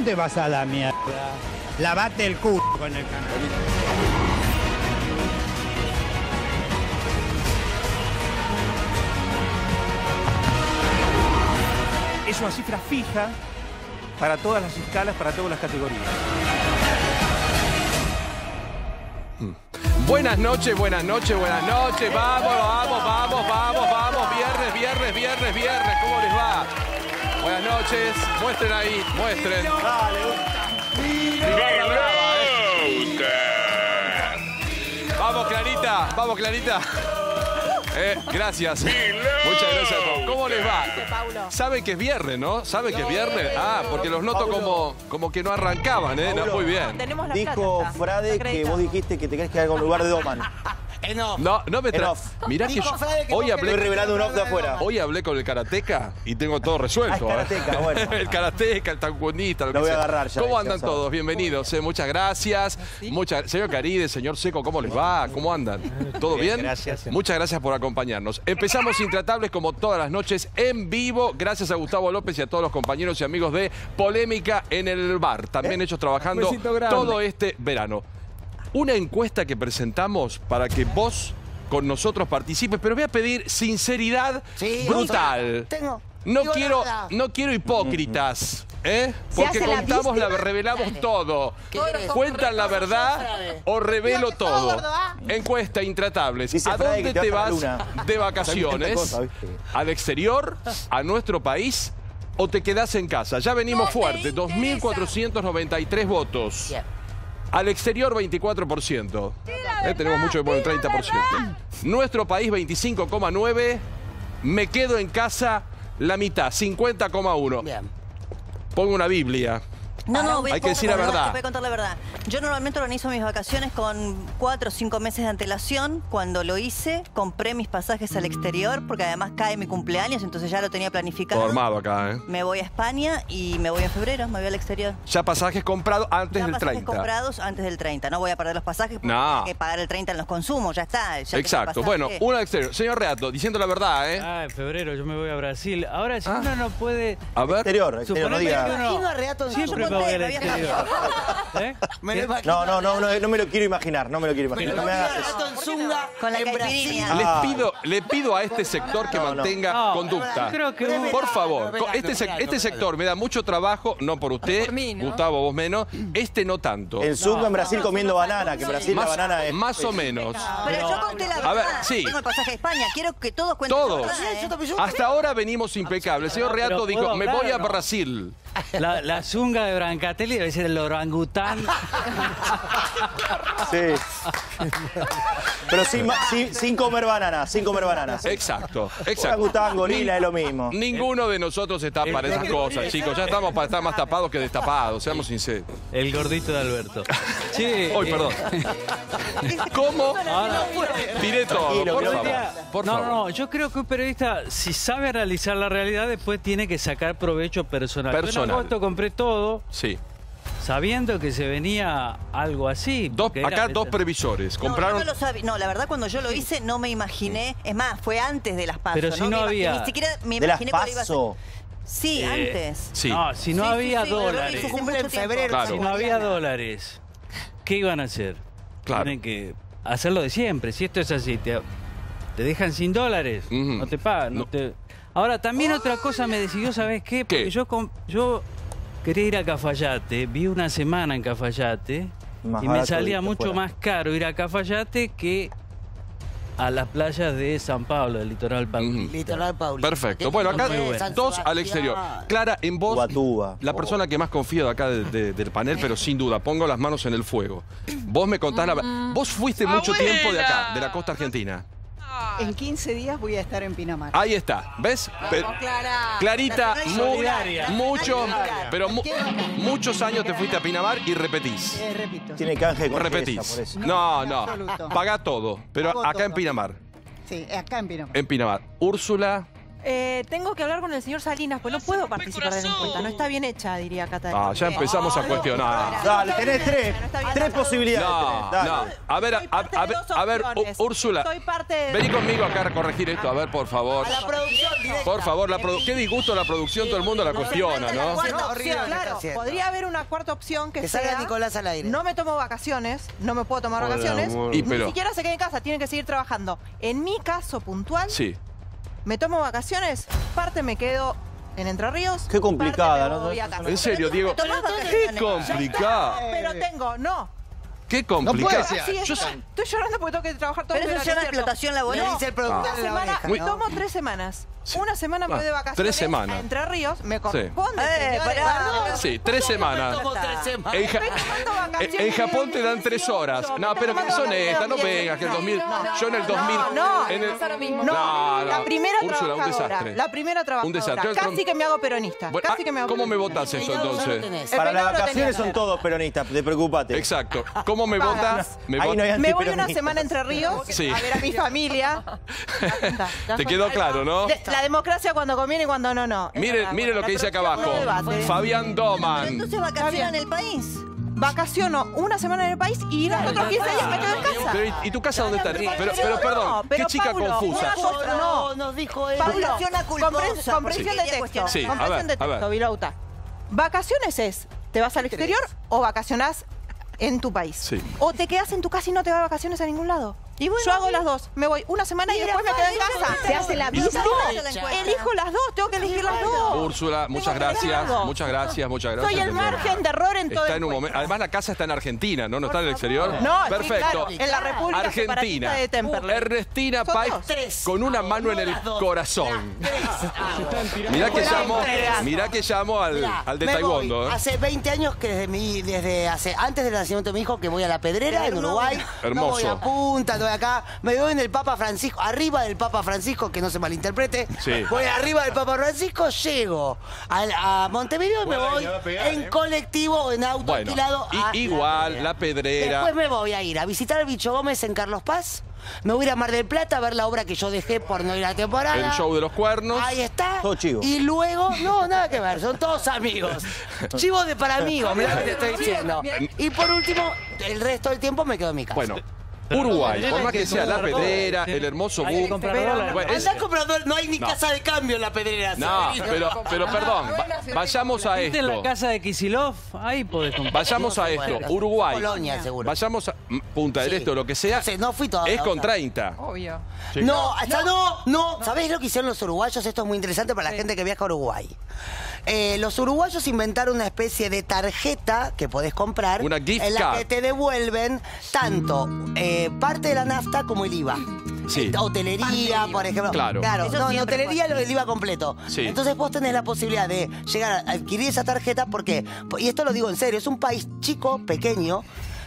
no te vas a la mierda. Lavate el culo con el canal. Es una cifra fija para todas las escalas, para todas las categorías. Buenas noches, buenas noches, buenas noches. Vamos, vamos, vamos, vamos, vamos. Viernes, viernes, viernes, viernes. ¿Cómo les va? Buenas noches. Muestren ahí, muestren. Vamos, Clarita, vamos, Clarita. Gracias. Muchas gracias a todos. ¿Cómo les va? Saben que es viernes, ¿no? ¿Saben que es viernes? Ah, porque los noto como que no arrancaban, ¿eh? No, muy bien. Dijo Frade que vos dijiste que te querés quedar con el lugar de Doman. No me mirá que yo hoy hablé. Estoy revelando un off de afuera. Hoy hablé con el karateca y tengo todo resuelto. Ah, es karateca, bueno. El karateca, el taekwondista, lo que voy a sea. agarrar ya. ¿Cómo andan todos? Bienvenidos. Muchas gracias. Señor Caride, señor Seco, ¿cómo les va? ¿Cómo andan? ¿Todo bien? Gracias. Muchas gracias por acompañarnos. Empezamos Intratables como todas las noches en vivo. Gracias a Gustavo López y a todos los compañeros y amigos de Polémica en el Bar. También ellos trabajando todo este verano. Una encuesta que presentamos para que vos con nosotros participes, pero voy a pedir sinceridad brutal. No quiero hipócritas, ¿eh? Porque contamos, revelamos todo. ¿Cuentan la verdad o revelo todo? Encuesta Intratables. ¿A dónde te vas de vacaciones? ¿Al exterior? ¿A nuestro país? ¿O te quedás en casa? Ya venimos fuertes, 2.493 votos. Al exterior, 24%. Tenemos mucho, bueno, 30%. Nuestro país, 25,9%. Me quedo en casa, la mitad, 50,1%. Pongo una Biblia. Hay que decir la verdad. Voy a contar la verdad. Yo normalmente organizo mis vacaciones con 4 o 5 meses de antelación. Cuando lo hice, compré mis pasajes al exterior, porque además cae mi cumpleaños, entonces ya lo tenía planificado. Todo armado acá, ¿eh? Me voy a España y me voy en febrero, me voy al exterior. Ya pasajes comprados antes del 30. Pasajes comprados antes del 30. No voy a perder los pasajes porque tengo que pagar el 30 en los consumos, ya está. Ya exacto. Bueno, uno al exterior. Señor Reato, diciendo la verdad, ¿eh? Ah, en febrero yo me voy a Brasil. Ahora, si uno no puede... A ver. Exterior, no diga. Siempre me voy al exterior. ¿Eh? No me lo quiero imaginar, no me lo quiero imaginar. No me hagas eso. Con la caipirinha. Le pido a este sector que mantenga conducta. Creo que por favor, este sector me da mucho trabajo, no por usted, por mí, ¿no? Gustavo, vos menos. Este no tanto. El Zunga en Brasil comiendo banana, que en Brasil la banana es... Más o menos. Pero yo conté la verdad. A ver, sí. Tengo el pasaje a España. Quiero que todos cuenten todos. la verdad, Hasta ahora venimos impecables. El señor Reato dijo, me voy a Brasil. La zunga de Brancatelli debe ser el orangután. Sí. Pero sin comer bananas, sin comer bananas. Exacto. Orangután, gorila, es lo mismo. Ninguno de nosotros está para esas cosas, chicos. Ya estamos para estar más tapados que destapados, seamos sinceros. El gordito de Alberto. Sí. Hoy, perdón. ¿Cómo? Diré todo, por favor. No, yo creo que un periodista, si sabe analizar la realidad, después tiene que sacar provecho personal. Yo en agosto compré todo. Sí. Sabiendo que se venía algo así. Acá dos previsores. Compraron... No lo sabía. No, la verdad, cuando yo lo hice, no me imaginé. Es más, fue antes de las PASO. Pero si no había... Ni siquiera me imaginé que iba a ser. Sí, Sí. antes. Sí. No, si no había dólares. Cumple en febrero. Claro. Si no había dólares, ¿qué iban a hacer? Claro. Tienen que hacerlo de siempre. Si esto es así, te dejan sin dólares, no te pagan. No te... Ahora, también otra cosa me decidió, ¿sabes qué? Porque yo quería ir a Cafayate, vi una semana en Cafayate y me salía mucho más caro ir a Cafayate que a las playas de San Pablo, del litoral paulista. Litoral paulista. Perfecto. Bueno, acá dos al exterior. Clara, en vos, Guatúa. la persona que más confío de acá del panel, pero sin duda, pongo las manos en el fuego. Vos me contás la verdad. Vos fuiste mucho tiempo de acá, de la costa argentina. En 15 días voy a estar en Pinamar. Ahí está, ¿ves? Clarita, muchos años te fuiste a Pinamar y repetís. Repito. Tiene canje con Repetís. por eso. No, Absoluto. pagá todo, pero Pago acá todo. en Pinamar. Sí, acá en Pinamar. En Pinamar. Úrsula, Tengo que hablar con el señor Salinas, pues no puedo participar de la encuesta. No está bien hecha, diría Catalina. Ah, ya empezamos a cuestionar. Dale, tenés tres posibilidades. No. A ver, Úrsula, vení conmigo acá a corregir esto. A ver, por favor. A la producción directa. Por favor, qué disgusto la producción, todo el mundo la cuestiona, ¿no? Claro, podría haber una cuarta opción que salga sea, Nicolás al aire. No me tomo vacaciones, no me puedo tomar vacaciones. Ni siquiera se quede en casa, tiene que seguir trabajando. En mi caso puntual, sí. Me tomo vacaciones, parte me quedo en Entre Ríos. Qué complicada, ¿no? En serio, Diego. Qué complicada. Pero tengo, Qué complicado. Sí, estoy llorando porque tengo que trabajar todo el día. Pero eso es una explotación laboral. Dice el productor de la oreja, ¿no? Tomo 3 semanas. Sí. Una semana me voy de vacaciones 3 semanas. a Entre Ríos. Me corresponde, Sí, 3 semanas. En Japón te dan 3 horas. No, pero que son estas, no vengas, que el 2000... Yo en el 2000... No, la primera Úrsula, un desastre. La primera trabajadora. Un desastre. Casi que me hago peronista. ¿Cómo me votás eso entonces? Para las vacaciones son todos peronistas, te preocupate. Exacto. ¿Cómo me votás? Me voy una semana a Entre Ríos a ver a mi familia. Te quedó claro, ¿no? La democracia cuando conviene y cuando no. Mire lo que dice acá abajo. Fabián Doman. Entonces vacaciona en el país. Vacaciono una semana en el país y los otros 15 días me quedo en casa. Pero, ¿y tu casa dónde está? Pero perdón, qué chica confusa. No, nos dijo él. Comprensión de texto. Sí, comprensión de texto, Vilouta. Vacaciones es, ¿te vas al exterior o vacacionás en tu país? Sí. O te quedas en tu casa y no te vas de vacaciones a ningún lado. Y bueno, yo hago las dos. Me voy una semana y después me quedo en casa. Se hace la vida. Elijo las dos, tengo que elegir las dos. Úrsula, muchas gracias. Muchas gracias. Soy el margen de error en todo está el en un momento. Además, la casa está en Argentina, ¿no? ¿No está en el exterior? No, perfecto. Sí, claro, en la República Argentina. de Temperley. Ernestina Páez con una mano en el corazón. Mirá que llamo al de Taekwondo. Hace 20 años que antes del nacimiento de mi hijo que voy a La Pedrera, en Uruguay. Hermoso. No voy a Punta, no voy acá. Me voy en el Papa Francisco, arriba del Papa Francisco, que no se malinterprete. Sí. Voy arriba del Papa Francisco, llego a Montevideo y me voy en colectivo o en auto alquilado. Igual, La Pedrera. Después me voy a ir a visitar al Bicho Gómez en Carlos Paz. Me voy a ir a Mar del Plata a ver la obra que yo dejé por no ir a la temporada. El show de los cuernos. Ahí está. Todo chivo. Y luego, no, nada que ver, son todos amigos. Chivos de para amigos, mirá lo que te estoy diciendo. Y por último, el resto del tiempo me quedo en mi casa. Bueno. Uruguay, por más que sea La Pedrera, el hermoso Andá comprando, no hay ni casa de cambio en La Pedrera. No, pero perdón, vayamos a esto. en la casa de Kicillof, ahí podés comprar. Vayamos a esto, Uruguay. Colonia, seguro. Vayamos a Punta del Este o lo que sea. No fui todavía. Es con 30. Obvio. Sí. No, ¿sabés lo que hicieron los uruguayos? Esto es muy interesante para la gente que viaja a Uruguay. Los uruguayos inventaron una especie de tarjeta que podés comprar una gift en la card. que te devuelven tanto parte de la nafta como el IVA. Sí. Hotelería, por ejemplo. Claro. No, en hotelería el IVA completo. Sí. Entonces vos tenés la posibilidad de llegar a adquirir esa tarjeta porque, y esto lo digo en serio, es un país chico, pequeño,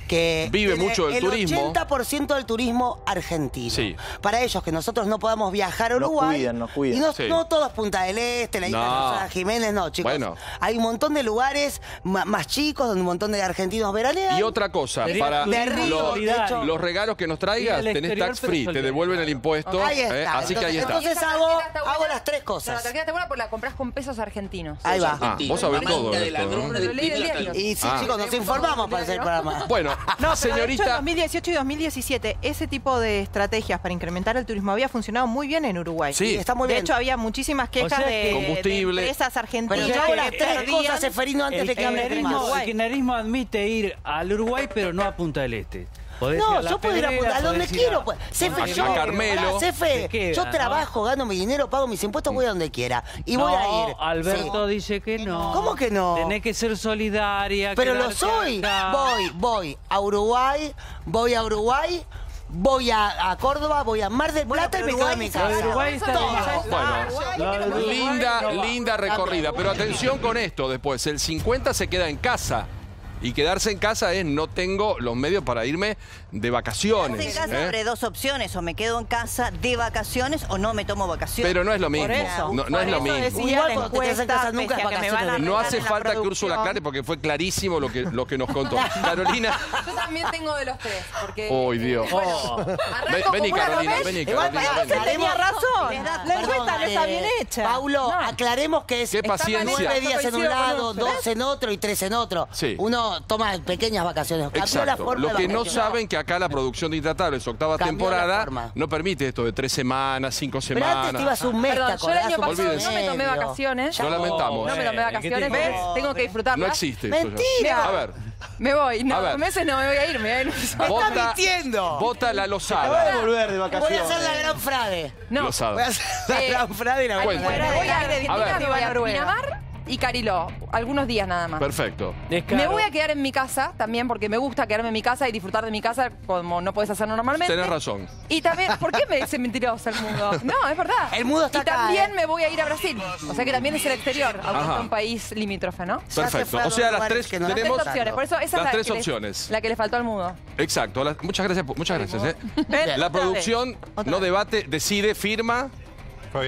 que vive mucho del turismo. El 80% del turismo argentino. Sí. Para ellos que nosotros no podamos viajar a Uruguay. Nos cuidan. Y no todos Punta del Este, la isla de Susana Jiménez, no, chicos. Bueno. Hay un montón de lugares más chicos donde un montón de argentinos veranean. Y otra cosa, para los regalos que nos traigas, tenés tax free, te devuelven el impuesto. Ahí está. Así que ahí está. Entonces hago las tres cosas. La tarjeta está buena porque la compras con pesos argentinos. Ahí va. Vos sabés todo esto, ¿no? Lo leí del diario. Y sí, chicos, nos informamos para hacer el programa. Bueno, señorita. De hecho, en 2018 y 2017, ese tipo de estrategias para incrementar el turismo había funcionado muy bien en Uruguay. Sí, está muy bien. De hecho, había muchísimas quejas de empresas argentinas. Pero yo hago las tres cosas, Seferino, antes de que hable de más. El kirchnerismo admite ir al Uruguay, pero no a Punta del Este. No, yo puedo ir a donde quiero. Cefe, a Carmelo. Cefe, yo trabajo, gano mi dinero, pago mis impuestos, voy a donde quiera. Y voy a ir. Alberto dice que no. ¿Cómo que no? Tenés que ser solidaria. Pero lo soy. Voy a Uruguay, voy a Córdoba, voy a Mar del Plata y me quedo en mi casa. Uruguay está bueno, linda recorrida. Pero atención con esto después. El 50 se queda en casa. Y quedarse en casa es no tengo los medios para irme de vacaciones. Quedarse en casa abre dos opciones, o me quedo en casa de vacaciones o no me tomo vacaciones. Pero no es lo mismo. No es lo mismo. Igual cuando te quedas en casa nunca es vacaciones. No hace falta que Úrsula aclare porque fue clarísimo lo que nos contó. Carolina. Yo también tengo de los tres. Porque, ¡Uy, Dios! Vení, Carolina, vení, Carolina. Tenía razón. La encuesta no está bien hecha. Paulo, aclaremos que es Qué paciencia. 9 días en un lado, 2 en otro y 3 en otro. Sí. Uno toma pequeñas vacaciones. Cambió la forma Lo de que no vacacionar. saben que acá la producción de Intratables, octava Cambió la temporada, forma. no permite esto de 3 semanas, 5 Pero antes semanas. te ibas un mes, Perdón, yo el año pasado Olvídense. no me tomé vacaciones. Lo lamentamos. No me tomé vacaciones, ¿ves? Tengo que disfrutarlas. No existe eso ya. ¡Mentira! A ver, Me voy. A No, ver. meses no me voy a ir. Me voy a ir. vota, mintiendo! vota la Te voy a losada. volver de Voy a vacaciones. hacer la gran frade. No. Losada. Voy a hacer la gran frade y la voy a Cuenta. poner. Voy a Argentina, A ver. me voy a Pinamar y Cariló. Algunos días nada más. Perfecto. Me voy a quedar en mi casa también porque me gusta quedarme en mi casa y disfrutar de mi casa como no puedes hacerlo normalmente. Tenés razón. Y también, ¿por qué me dice mentiroso el mundo? No, es verdad. El mundo está y acá, también me voy a ir a Brasil. O sea que también es el exterior, aunque Ajá. sea un país limítrofe, ¿no? Perfecto. O sea, las tres Las tenemos tres opciones. Por eso esa las es tres la que opciones. la que le faltó al mudo. Exacto. Muchas gracias. Muchas gracias. Ven, La otra producción vez. no debate, decide, firma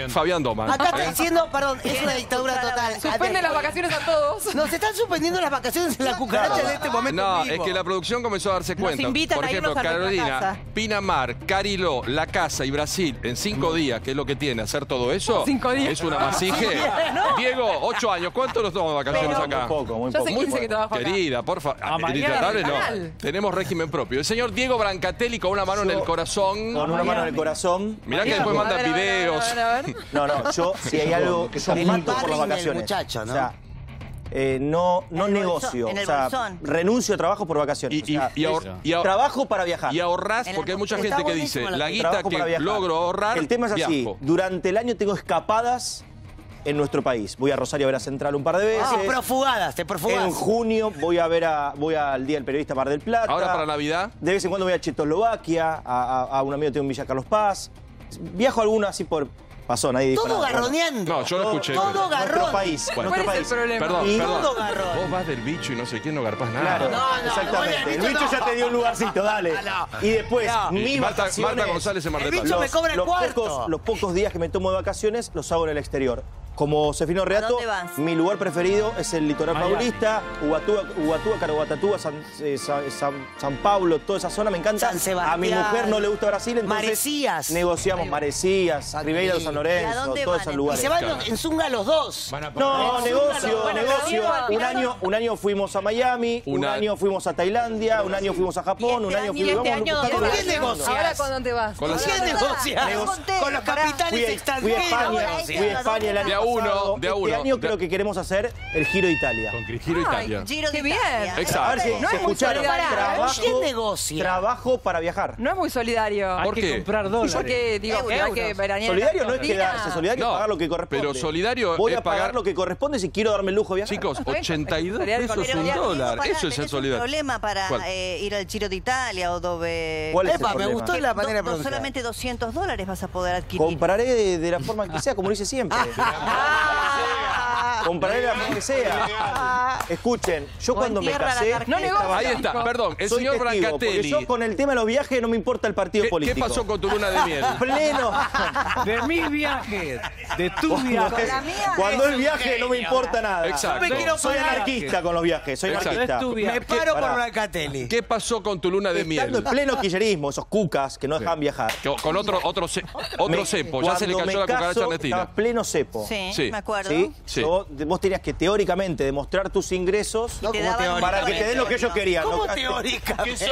Fabián Doman. Acá está diciendo, perdón, es una dictadura total. Suspende las vacaciones a todos. Nos están suspendiendo las vacaciones en la cucaracha en este momento. No, en vivo. es que la producción comenzó a darse cuenta. invitan Por a ejemplo, irnos a nuestra Carolina, casa. Pinamar, Cariló, La Casa y Brasil en 5 días, que es lo que tiene hacer todo eso. 5 días. Es una masije. Diego, 8 años, ¿cuánto nos tomamos de vacaciones acá? Muy poco, muy Yo poco. hace 15 que trabajo acá. Querida, por favor. mañana, Intratable no. canal. Tenemos régimen propio. El señor Diego Brancatelli con una mano en el corazón. Con una mano en el corazón. Mirá que después manda A ver, a ver, videos. a ver, a ver. No, yo, si hay algo que yo El mato por las barring del vacaciones. muchacho, ¿no? O sea, no el negocio. bolsón, en el o sea, bolsón. renuncio a trabajo por vacaciones. Y- O sea, y ahor- es y ahor- trabajo para viajar. Y ahorrás, En porque hay la- mucha Está gente que buenísimo dice, la- la guita Trabajo para que viajar. logro ahorrar, El tema es así. viajo. Durante el año tengo escapadas en nuestro país. Voy a Rosario a ver a Central un par de veces. Te profugadas, te En profugadas. junio voy al Día del Periodista Mar del Plata. Ahora para Navidad. De vez en cuando voy a Checoslovaquia, a un amigo que tengo en Villa Carlos Paz. Viajo alguno así por... Pasó, nadie dijo Todo nada. garroneando. No, yo lo escuché. Todo Nuestro garrón. país. Bueno. Nuestro ¿Cuál es país. el problema? Perdón, Y- perdón. Todo garrón. Vos vas del bicho y no sé quién, no garpás nada. Claro, no, exactamente. no, El el bicho bicho ya te dio un lugarcito, dale. Y después, mis Y Marta vacaciones... González en Mar del El Plata. bicho me cobra el cuarto. Los pocos días que me tomo de vacaciones los hago en el exterior. Como Sefino Reato, dónde vas? mi lugar preferido es el litoral Miami. paulista, Ubatuba, Caraguatatúa, San Pablo, toda esa zona me encanta. San Sebastián. A mi mujer no le gusta Brasil, entonces Marecías. negociamos Marecías, Ribeira de San ¿Y a Lorenzo, dónde todos van esos Y lugares. se van en zunga los dos. No, negocio. Diego, Un año fuimos a Miami, un año fuimos a Tailandia, un año fuimos a Japón, un año fuimos... este año, vamos ¿con buscando quién lugares. negocias? Ahora, ¿cuándo te vas? Con la- ¿Quién negocia? Con los capitales Fui a extranjeros. España el año De a uno, pasado. de a uno. Este año creo que queremos hacer el Giro de Italia. Giro Italia. Giro de Qué bien. Italia. Exacto. A ver si No se es muy escucharon. solidario. ¿Quién negocia? Trabajo para viajar. No es muy solidario. Hay ¿Por que qué? comprar dólares. Porque digo que hay que veranear. Solidario no es Argentina. quedarse, solidario No, es pagar lo que corresponde. pero solidario Voy es a pagar pagar- lo que corresponde si quiero darme el lujo de viajar. Chicos, Perfecto. 82 Solidario pesos con- un Pero, dólar. Pará, Eso es el tenés un solidario. problema para ¿Cuál? ir al Giro de Italia o dove... ¿Cuál es el Epa, me problema? gustó la manera de pronunciar. Solamente $200 vas a poder adquirir. Compraré de la forma que sea, como lo hice siempre. Compraré de la forma que sea. Escuchen, yo cuando me entierra la casé... tarjeta. No negocia. Ahí está, perdón, el soy señor testigo, porque Brancatelli. yo con el tema de los viajes no me importa el partido ¿Qué político. pasó con tu luna de miel? Pleno. De mis viajes, de tu viaje. Cuando el viaje no me importa nada. Exacto. Yo me quiero Soy parar. anarquista con los viajes, soy Exacto. anarquista. Es tu viaje. Me paro Pará. por Brancatelli. ¿Qué pasó con tu luna de Estando en miel? pleno kirchnerismo, esos cucas que no dejan viajar. Con otro cepo, ya se le Cuando cayó la me cucaracha caso, argentina. estaba pleno cepo. Sí, Sí. me acuerdo. ¿Sí? Sí. Vos tenías que teóricamente demostrar tus ingresos Y te daban para que te den lo que ellos querían. ¿Cómo ¿no? teóricamente?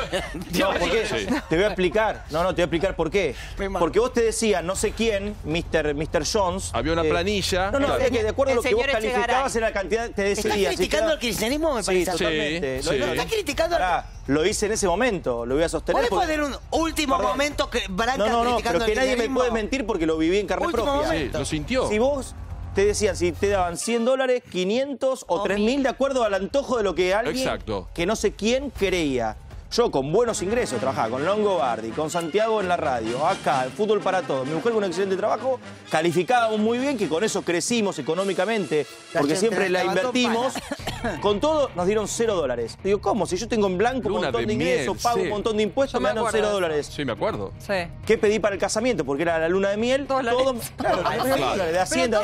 No, porque Sí. te voy a explicar. No, te voy a explicar por qué. Me mato. Porque vos te decías, no sé quién, Mr. Jones. Había una planilla. No, Claro. es que de acuerdo a lo El que vos señor calificabas en la cantidad te ¿Estás decidías. Si criticando quedaba- al kirchnerismo, me Sí, parece? totalmente. Sí, Lo- sí. ¿Estás criticando al... Pará, lo hice en ese momento, lo voy a sostener. ¿Podés porque- poner un último Perdón. momento que Branca No, pero criticando que al nadie me kirchnerismo? puede mentir porque lo viví en carne Último propia. Sí, momento. lo sintió. Si vos te decían, si te daban $100, 500 o 3.000 de acuerdo al antojo de lo que alguien Exacto. que no sé quién creía. Yo con buenos ingresos trabajaba con Longobardi, con Santiago en la radio, acá, el fútbol para todos. Mi mujer con un excelente trabajo, calificábamos muy bien, que con eso crecimos económicamente, porque gente siempre la levantó invertimos. Con todo, nos dieron $0. Digo, ¿cómo? Si yo tengo en blanco un montón de ingresos, pago un montón de impuestos, me dan $0. Sí, me acuerdo. Sí. ¿Qué pedí para el casamiento? Porque era la luna de miel. Todo, claro, $0 de Hacienda.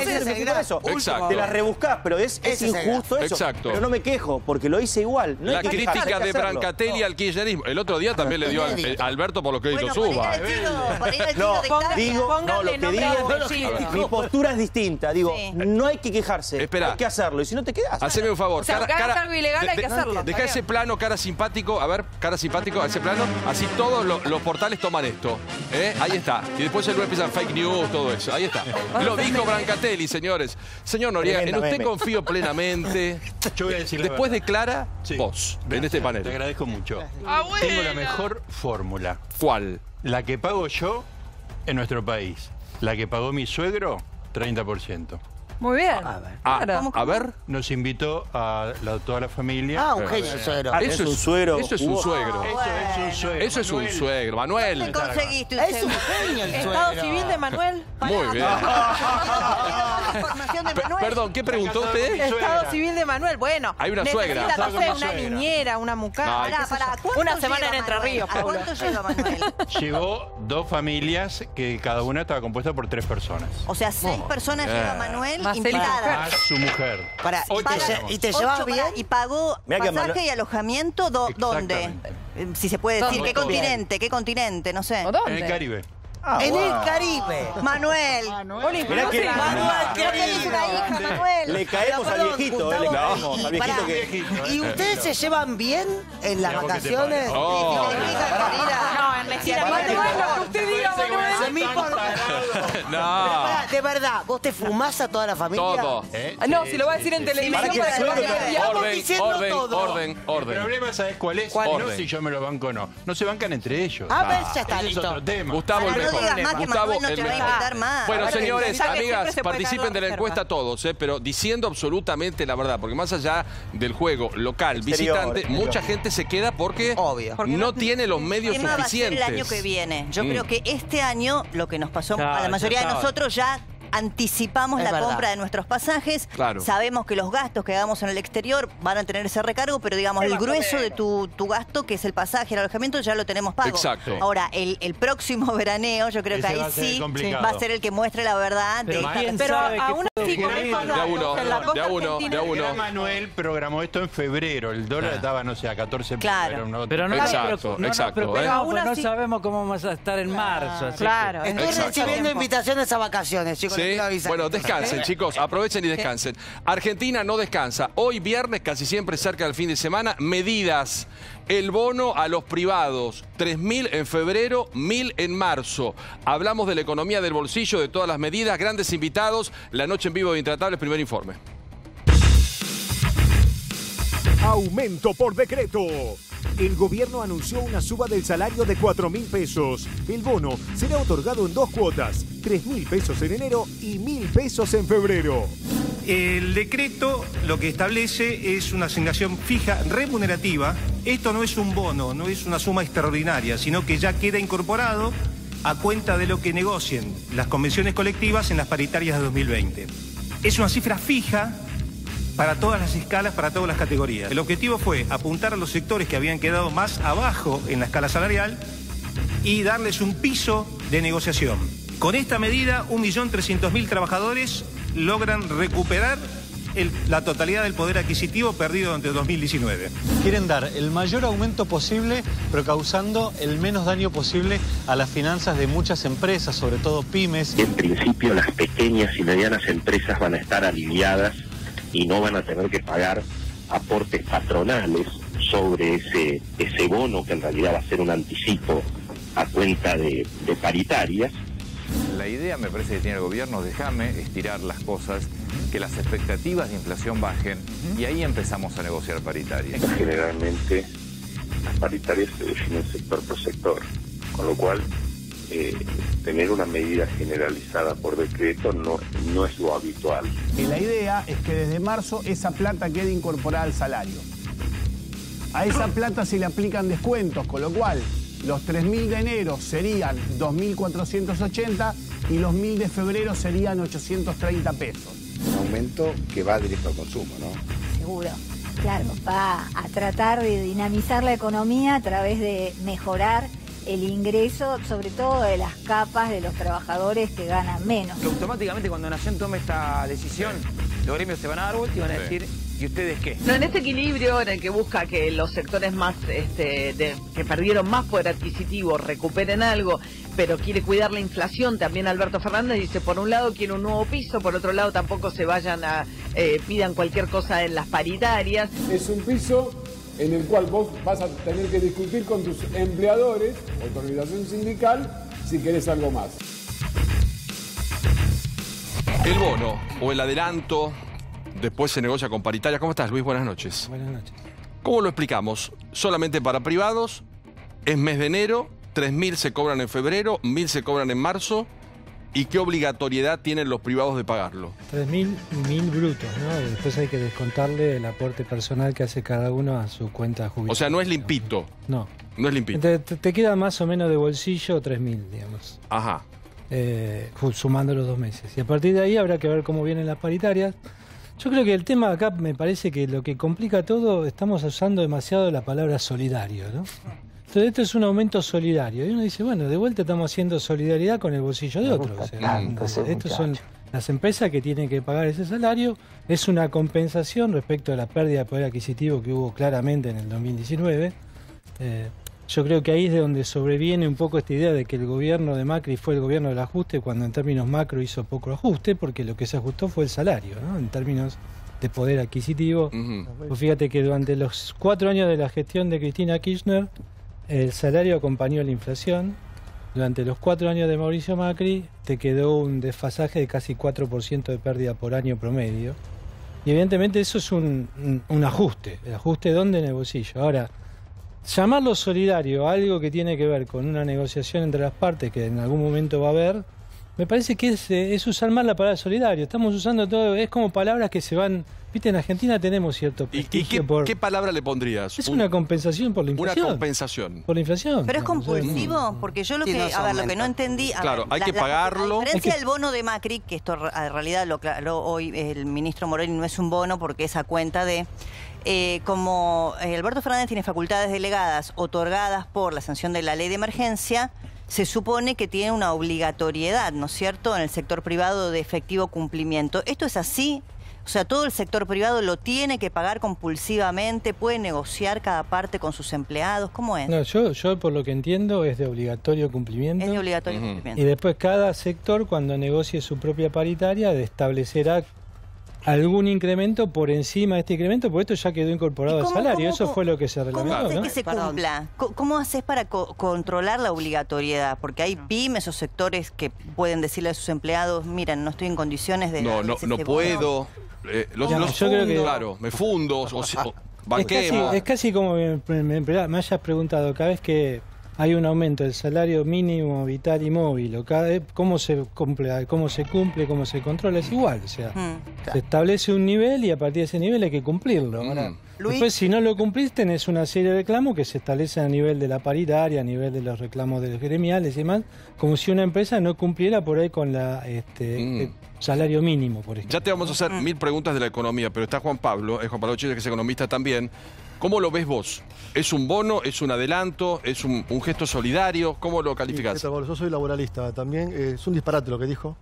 Eso. Exacto. Te la rebuscás, pero es injusto eso. Exacto. Pero no me quejo, porque lo hice igual. No la crítica de Brancatelli al kirchnerismo. El otro día también le dio a Alberto por los créditos UBA. Mi postura es distinta. Digo, no hay que quejarse. Espera. Hay que hacerlo. Y si no te quedás. Haceme un favor. O sea, algo ilegal hay que hacerlo. Deja ese plano, cara simpático. A ver, cara simpático, ese plano. Así todos los portales toman esto. Ahí está. Y después el web empiezan fake news, todo eso. Ahí está. Lo dijo Brancatelli, señores. Señor Noriega, en usted confío plenamente. Yo voy a decir después declara vos en este panel. Te agradezco mucho. Tengo la mejor fórmula. ¿Cuál? La que pago yo en nuestro país. La que pagó mi suegro, 30%. Muy bien. A ver. Nos invitó a toda la familia. Un genio suegro. Eso es un suegro. Eso es un suegro. Eso es un suegro. Manuel. ¿Dónde conseguiste Es un genio el suegro. Estado civil de Manuel. Muy bien. Información de Manuel. Perdón, ¿qué preguntó usted? Estado civil de Manuel. Bueno. Hay una suegra. Necesita, no sé, una niñera, una mucama. Una semana en Entre Ríos, ¿A cuánto llega Manuel? Llegó 2 familias que cada una estaba compuesta por 3 personas. O sea, 6 personas lleva Manuel invitadas. A su mujer. ¿Y te llevas bien? ¿Y pagó pasaje y alojamiento dónde? Si se puede decir, ¿qué continente? ¿Qué continente? No sé. En el Caribe. En el Caribe. Manuel. Mirá que Creo que es una hija, Manuel. le caemos al viejito, le caemos al viejito que... ¿Y ustedes se llevan bien en las vacaciones? No, Ernestina, Manuel, lo que usted diga, Manuel. A mí No. De verdad, ¿vos te fumás a toda la familia? Todo. No, si lo va a decir en televisión para que Orden. El problema, ¿sabes cuál es? No si yo me lo banco o no. No se bancan entre ellos. Ya está, Es listo. otro tema. Gustavo el mejor. Gustavo no te va a invitar más. Bueno, Aparte, señores, pensá que amigas, siempre se puede participen dar de la reserva. encuesta todos, pero diciendo absolutamente la verdad, porque más allá del juego local, visitante, mucha gente se queda porque no tiene los medios El tema va a ser suficientes. el año que viene. Yo creo que este año, lo que nos pasó a la mayoría de nosotros, ya anticipamos la compra de nuestros pasajes. Claro. Sabemos que los gastos que hagamos en el exterior van a tener ese recargo, pero digamos, el grueso de tu gasto, que es el pasaje, el alojamiento, ya lo tenemos pago. Exacto. Ahora, el próximo veraneo, yo creo que ahí sí va a ser el que muestre la verdad. Pero aún así, con esto De a uno. Manuel programó esto en febrero. El dólar estaba, no sé, a 14 pesos. Claro. Pero no Exacto. no sabemos cómo vamos a estar en marzo. Así Claro. Estoy recibiendo invitaciones a vacaciones, chicos. Sí. Bueno, descansen, chicos. Aprovechen y descansen. Argentina no descansa. Hoy viernes, casi siempre cerca del fin de semana, medidas. El bono a los privados, 3.000 en febrero, 1.000 en marzo. Hablamos de la economía del bolsillo, de todas las medidas. Grandes invitados. La noche en vivo de Intratables, primer informe. Aumento por decreto. El gobierno anunció una suba del salario de 4.000 pesos. El bono será otorgado en 2 cuotas, 3.000 pesos en enero y 1.000 pesos en febrero. El decreto lo que establece es una asignación fija remunerativa. Esto no es un bono, no es una suma extraordinaria, sino que ya queda incorporado a cuenta de lo que negocien las convenciones colectivas en las paritarias de 2020. Es una cifra fija para todas las escalas, para todas las categorías. El objetivo fue apuntar a los sectores que habían quedado más abajo en la escala salarial y darles un piso de negociación. Con esta medida, 1.300.000 trabajadores logran recuperar la totalidad del poder adquisitivo perdido durante 2019. Quieren dar el mayor aumento posible, pero causando el menos daño posible a las finanzas de muchas empresas, sobre todo pymes. En principio, las pequeñas y medianas empresas van a estar aliviadas y no van a tener que pagar aportes patronales sobre ese bono, que en realidad va a ser un anticipo a cuenta de paritarias. La idea, me parece, que tiene el gobierno, déjame estirar las cosas, que las expectativas de inflación bajen y ahí empezamos a negociar paritarias. Generalmente las paritarias se definen sector por sector, con lo cual tener una medida generalizada por decreto no es lo habitual. Y la idea es que desde marzo esa plata quede incorporada al salario. A esa plata se le aplican descuentos, con lo cual los 3.000 de enero serían 2.480 y los 1.000 de febrero serían 830 pesos. Un aumento que va directo al consumo, ¿no? Seguro. Claro, va a tratar de dinamizar la economía a través de mejorar el ingreso, sobre todo de las capas de los trabajadores que ganan menos. Automáticamente cuando Nación tome esta decisión, los gremios se van a dar vuelta y van a decir, ¿y ustedes qué? No, en ese equilibrio en el que busca que los sectores más que perdieron más poder adquisitivo recuperen algo, pero quiere cuidar la inflación, también Alberto Fernández dice, por un lado quiere un nuevo piso, por otro lado tampoco se vayan a pidan cualquier cosa en las paritarias. Es un piso en el cual vos vas a tener que discutir con tus empleadores o tu organización sindical si querés algo más. El bono o el adelanto después se negocia con paritarias. ¿Cómo estás, Luis? Buenas noches. Buenas noches. ¿Cómo lo explicamos? ¿Solamente para privados? ¿Es mes de enero? 3.000 se cobran en febrero, 1.000 se cobran en marzo. ¿Y qué obligatoriedad tienen los privados de pagarlo? 3.000 y 1.000 brutos, ¿no? Y después hay que descontarle el aporte personal que hace cada uno a su cuenta jubilación. O sea, no es limpito. No. No es limpito. Te queda más o menos de bolsillo 3.000, digamos. Ajá. Sumando los 2 meses. Y a partir de ahí habrá que ver cómo vienen las paritarias. Yo creo que el tema acá me parece que lo que complica todo, estamos usando demasiado la palabra solidario, ¿no? Entonces esto es un aumento solidario. Y uno dice, bueno, de vuelta estamos haciendo solidaridad con el bolsillo de otro. O sea, estos son las empresas que tienen que pagar ese salario. Es una compensación respecto a la pérdida de poder adquisitivo que hubo claramente en el 2019. Yo creo que ahí es de donde sobreviene un poco esta idea de que el gobierno de Macri fue el gobierno del ajuste, cuando en términos macro hizo poco ajuste, porque lo que se ajustó fue el salario, ¿no? En términos de poder adquisitivo. Pues fíjate que durante los 4 años de la gestión de Cristina Kirchner, el salario acompañó la inflación. Durante los 4 años de Mauricio Macri te quedó un desfasaje de casi 4% de pérdida por año promedio. Y evidentemente eso es un ajuste. ¿El ajuste dónde? En el bolsillo. Ahora, llamarlo solidario a algo que tiene que ver con una negociación entre las partes que en algún momento va a haber, me parece que es usar mal la palabra solidario. Estamos usando todo, es como palabras que se van... Viste, en Argentina tenemos cierto prestigio. ¿Y qué palabra le pondrías? Es una compensación por la inflación. Una compensación. Por la inflación. Pero es compulsivo, porque yo lo que, lo que no entendí... Claro, hay que pagarlo. La diferencia del bono de Macri, que esto en realidad lo aclaró hoy el ministro Moroni, no es un bono porque es a cuenta de... como Alberto Fernández tiene facultades delegadas otorgadas por la sanción de la ley de emergencia, se supone que tiene una obligatoriedad, ¿no es cierto?, en el sector privado de efectivo cumplimiento. ¿Esto es así? O sea, todo el sector privado lo tiene que pagar compulsivamente, puede negociar cada parte con sus empleados, ¿cómo es? No, yo por lo que entiendo es de obligatorio cumplimiento. Es de obligatorio cumplimiento. Y después cada sector, cuando negocie su propia paritaria, establecerá algún incremento por encima de este incremento, porque esto ya quedó incorporado al salario. Eso fue lo que se reglamentó. ¿Cómo haces ¿no? que se cumpla? ¿Cómo haces para controlar la obligatoriedad? Porque hay pymes o sectores que pueden decirle a sus empleados, miren, no estoy en condiciones de... No puedo. Yo creo que, claro, me fundo, banquemos. Es casi como me hayas preguntado, cada vez que hay un aumento del salario mínimo, vital y móvil, o cada vez, cómo se cumple, cómo se controla, es igual. O sea, se establece un nivel y a partir de ese nivel hay que cumplirlo. Ahora, después, si no lo cumplís, tenés una serie de reclamos que se establecen a nivel de la paritaria, a nivel de los reclamos de los gremiales y demás, como si una empresa no cumpliera por ahí con la salario mínimo, por ejemplo. Ya te vamos a hacer 1000 preguntas de la economía, pero está Juan Pablo Chile, que es economista también. ¿Cómo lo ves vos? ¿Es un bono? ¿Es un adelanto? ¿Es un gesto solidario? ¿Cómo lo calificás? Sí, yo soy laboralista también. Es un disparate lo que dijo.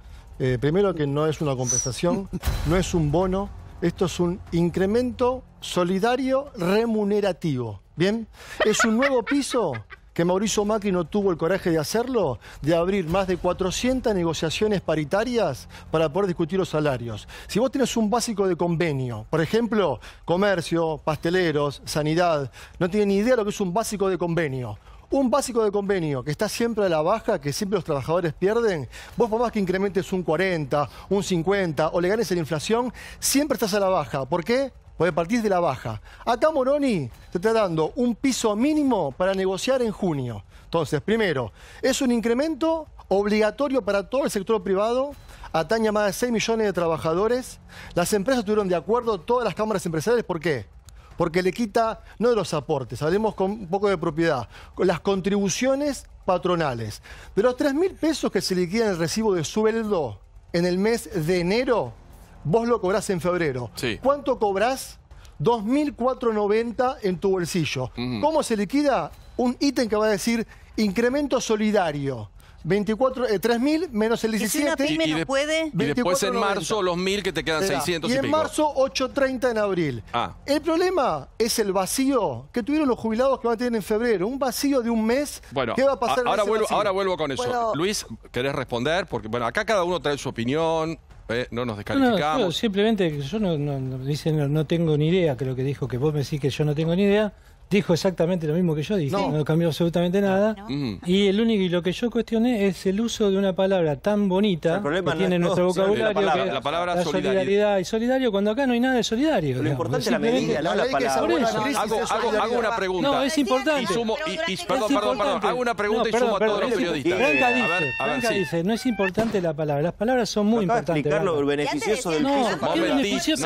Primero que no es una compensación, no es un bono. Esto es un incremento solidario remunerativo. ¿Bien? Es un nuevo piso que Mauricio Macri no tuvo el coraje de hacerlo, de abrir más de 400 negociaciones paritarias para poder discutir los salarios. Si vos tenés un básico de convenio, por ejemplo, comercio, pasteleros, sanidad, no tienen ni idea de lo que es un básico de convenio. Un básico de convenio que está siempre a la baja, que siempre los trabajadores pierden, vos por más que incrementes un 40, un 50 o le ganes en inflación, siempre estás a la baja. ¿Por qué? Porque partís de la baja. Acá Moroni te está dando un piso mínimo para negociar en junio. Entonces, primero, es un incremento obligatorio para todo el sector privado, atañe a más de 6 millones de trabajadores. Las empresas estuvieron de acuerdo, todas las cámaras empresariales, ¿por qué? Porque le quita, no de los aportes, hablemos con un poco de propiedad, con las contribuciones patronales. De los 3.000 pesos que se liquidan en el recibo de sueldo en el mes de enero, vos lo cobrás en febrero. Sí. ¿Cuánto cobrás 2.490 en tu bolsillo. ¿Cómo se liquida? Un ítem que va a decir incremento solidario. 3.000 menos el 17. Y si una pyme no puede... Y después en marzo los 1.000 que te quedan 600 y pico. Y en marzo 8.30 en abril. El problema es el vacío que tuvieron los jubilados que van a tener en febrero. Un vacío de un mes. Bueno, ¿qué va a pasar? ahora vuelvo con eso. ¿Puedo? Luis, ¿querés responder? Porque bueno, acá cada uno trae su opinión. No nos descalificamos. No, simplemente yo no tengo ni idea, que lo que dijo, que vos me decís que yo no tengo ni idea. Dijo exactamente lo mismo que yo dije, no cambió absolutamente nada. Y lo que yo cuestioné es el uso de una palabra tan bonita que tiene nuestro vocabulario, la palabra solidaridad y solidario, cuando acá no hay nada de solidario. Lo importante es la medida, no la palabra. Hago una pregunta. No, es importante. Perdón. Hago una pregunta y sumo a todos los periodistas. Blanca dice, no es importante la palabra. Las palabras son muy importantes. Explicar lo beneficioso del piso.